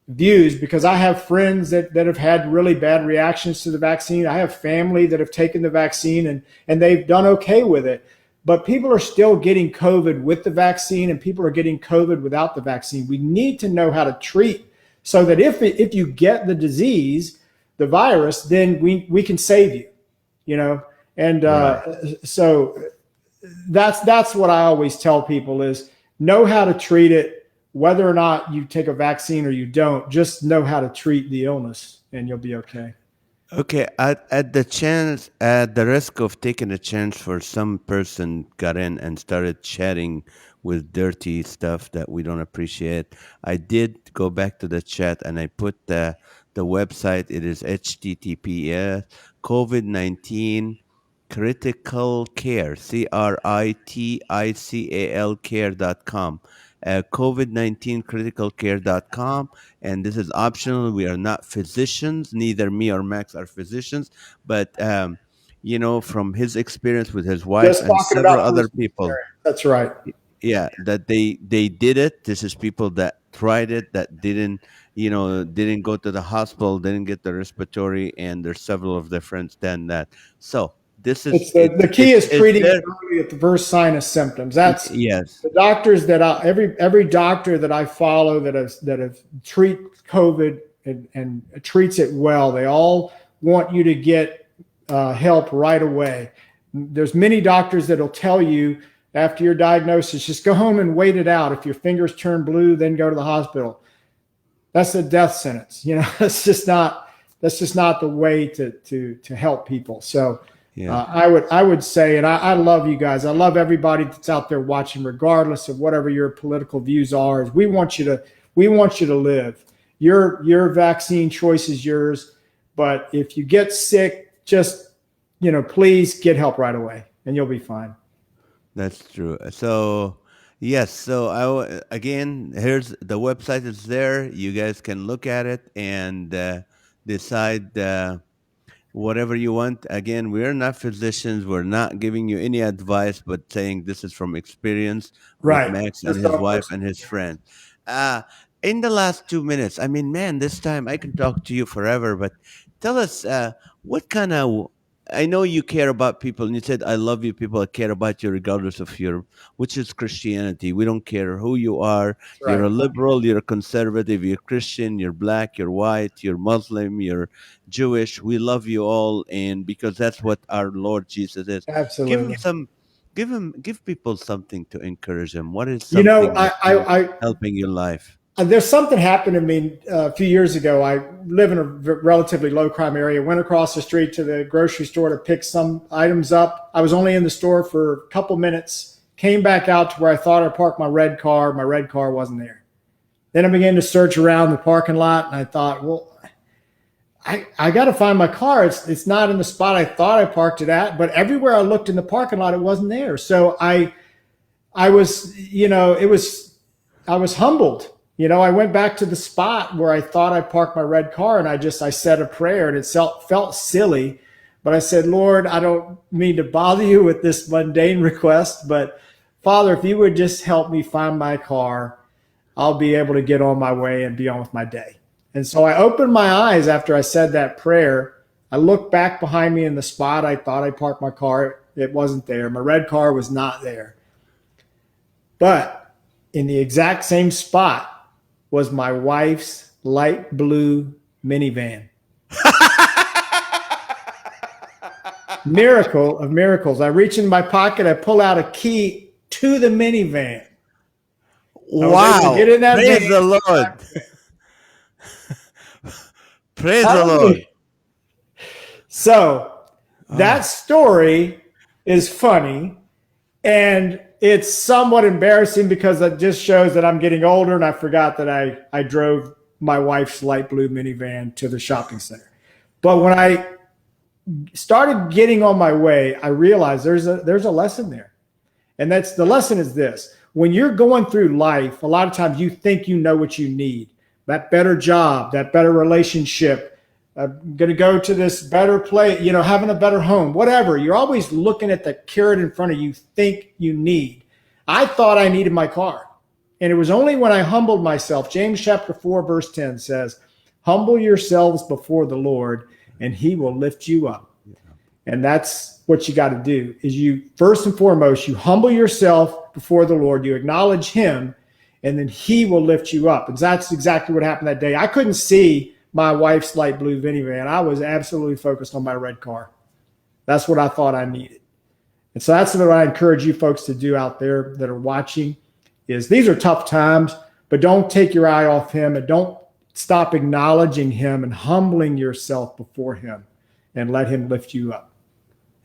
views because I have friends that have had really bad reactions to the vaccine. I have family that have taken the vaccine and they've done okay with it. But people are still getting COVID with the vaccine, and people are getting COVID without the vaccine. We need to know how to treat so that if you get the disease, the virus, then we can save you, And so that's what I always tell people is know how to treat it. Whether or not you take a vaccine or you don't, just know how to treat the illness and you'll be okay. okay, at the risk of taking a chance for some person got in and started chatting with dirty stuff that we don't appreciate, I did go back to the chat and I put the website. It is https COVID-19 critical care, critical care.com, COVID-19 criticalcare.com. And this is optional. We are not physicians, neither me or Max are physicians, but from his experience with his wife Just and talking several about other personal people, experience. That's right. yeah, that they did it. This is people that tried it, that didn't go to the hospital, didn't get the respiratory, and there's several of their friends done that. So this is It's the key is it's treating there. it early at the first sign of symptoms. That's Yes. the doctors that every doctor that I follow that have treat COVID and treats it well. They all want you to get help right away. There's many doctors that'll tell you after your diagnosis, just go home and wait it out. If your fingers turn blue, then go to the hospital. That's a death sentence. That's just not the way to help people. So Yeah. I would say, and I love you guys. I love everybody that's out there watching, regardless of whatever your political views are. We want you to live. Your vaccine choice is yours. But if you get sick, just please get help right away, and you'll be fine. That's true. So, yes. So, again, here's the website is there. You guys can look at it and decide whatever you want. Again, we're not physicians. We're not giving you any advice, but saying this is from experience with Right. Max and Just his our wife personal and his friend. Uh, in the last 2 minutes, I mean, man, this time I can talk to you forever, but tell us what kind of. I know you care about people, and you said, I love you. People care about you regardless of which is Christianity. We don't care who you are. You're right. a liberal, you're a conservative, you're Christian, you're black, you're white, you're Muslim, you're Jewish. We love you all, and because that's what our Lord Jesus is. Give him Absolutely. some, give people something to encourage them. What is You know, something I, that I, you I helping your life? There's something happened to me a few years ago. I live in a relatively low crime area. Went across the street to the grocery store to pick some items up. I was only in the store for a couple minutes. Came back out to where I thought I parked my red car. My red car wasn't there. Then I began to search around the parking lot, and I thought, well, I got to find my car. It's not in the spot I thought I parked it at, but everywhere I looked in the parking lot, it wasn't there. So I was, I was humbled. I went back to the spot where I thought I parked my red car, and I said a prayer, and it felt silly, but I said, Lord, I don't mean to bother you with this mundane request, but Father, if you would just help me find my car, I'll be able to get on my way and be on with my day. And so I opened my eyes after I said that prayer. I looked back behind me in the spot I thought I parked my car. It wasn't there. My red car was not there. But in the exact same spot was my wife's light blue minivan. Miracle of miracles. I reach in my pocket, I pull out a key to the minivan. Wow. Get in that Praise van. the Lord. Praise the Lord. So that story is funny, and it's somewhat embarrassing because it just shows that I'm getting older, and I forgot that I drove my wife's light blue minivan to the shopping center. But when I started getting on my way, I realized there's a lesson there. And the lesson is this. When you're going through life, a lot of times you think you know what you need. That better job, that better relationship, I'm going to go to this better place, having a better home, whatever. You're always looking at the carrot in front of you think you need. I thought I needed my car. And it was only when I humbled myself. James chapter 4, verse 10 says, humble yourselves before the Lord, and he will lift you up. And that's what you got to do is you, first and foremost, you humble yourself before the Lord, you acknowledge him, and then he will lift you up. And that's exactly what happened that day. I couldn't see my wife's light blue minivan. I was absolutely focused on my red car. That's what I thought I needed. And so that's what I encourage you folks to do out there that are watching is these are tough times, but don't take your eye off him and don't stop acknowledging him and humbling yourself before him and let him lift you up.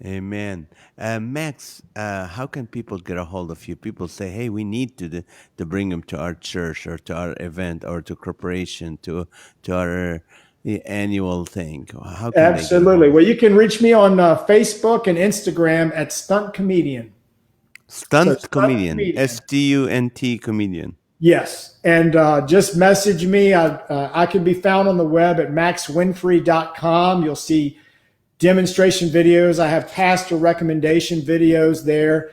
Amen. Max, how can people get a hold of you? People say, hey, we need to bring them to our church or to our event or to corporation, to our annual thing. How can Absolutely. Well, you can reach me on Facebook and Instagram at Stunt Comedian. Stunt Comedian, STUNT Comedian. Yes. And just message me. I can be found on the web at maxwinfrey.com. You'll see demonstration videos. I have pastor recommendation videos there.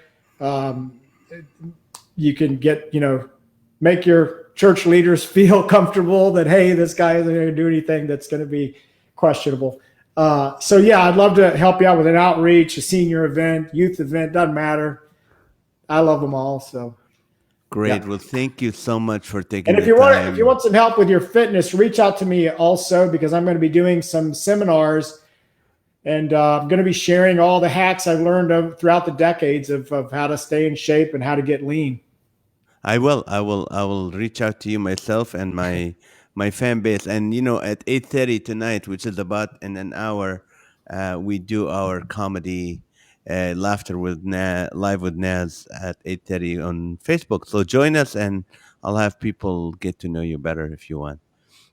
You can get, make your church leaders feel comfortable that, hey, this guy isn't going to do anything that's going to be questionable. So yeah, I'd love to help you out with an outreach, a senior event, youth event, doesn't matter. I love them all. So great. Yeah. Well, thank you so much for taking And if you want some help with your fitness, reach out to me also, because I'm going to be doing some seminars, and I'm going to be sharing all the hacks I've learned throughout the decades of how to stay in shape and how to get lean. I will reach out to you myself and my fan base. And at 8:30 tonight, which is about in an hour, we do our comedy laughter with live with Naz at 8:30 on Facebook. So join us, and I'll have people get to know you better if you want.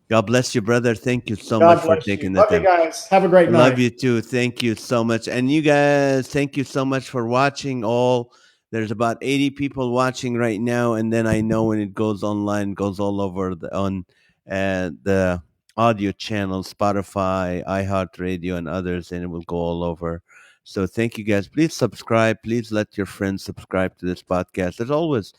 God bless you, brother. Thank you so much for taking the Love time. you guys. Have a great night. Love you too. Thank you so much. And you guys, thank you so much for watching all. There's about 80 people watching right now. And then I know when it goes online, goes all over on the audio channel, Spotify, iHeartRadio, and others, and it will go all over. So thank you guys. Please subscribe. Please let your friends subscribe to this podcast. There's always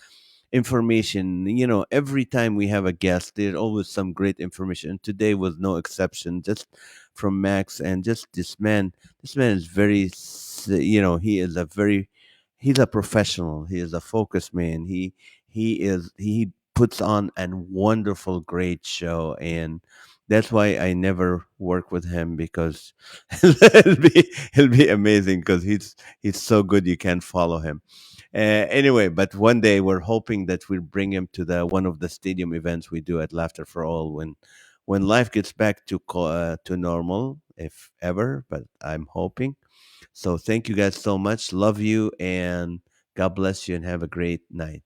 information. Every time we have a guest, there's always some great information. Today was no exception. Just from Max, and just this man is very, he's a professional. He is a focused man. He puts on a wonderful, great show, and that's why I never work with him, because it'll be amazing, because he's so good you can't follow him. Anyway, but one day we're hoping that we'll bring him to the one of the stadium events we do at Laughter for All when life gets back to normal, if ever. But I'm hoping. So thank you guys so much. Love you and God bless you and have a great night.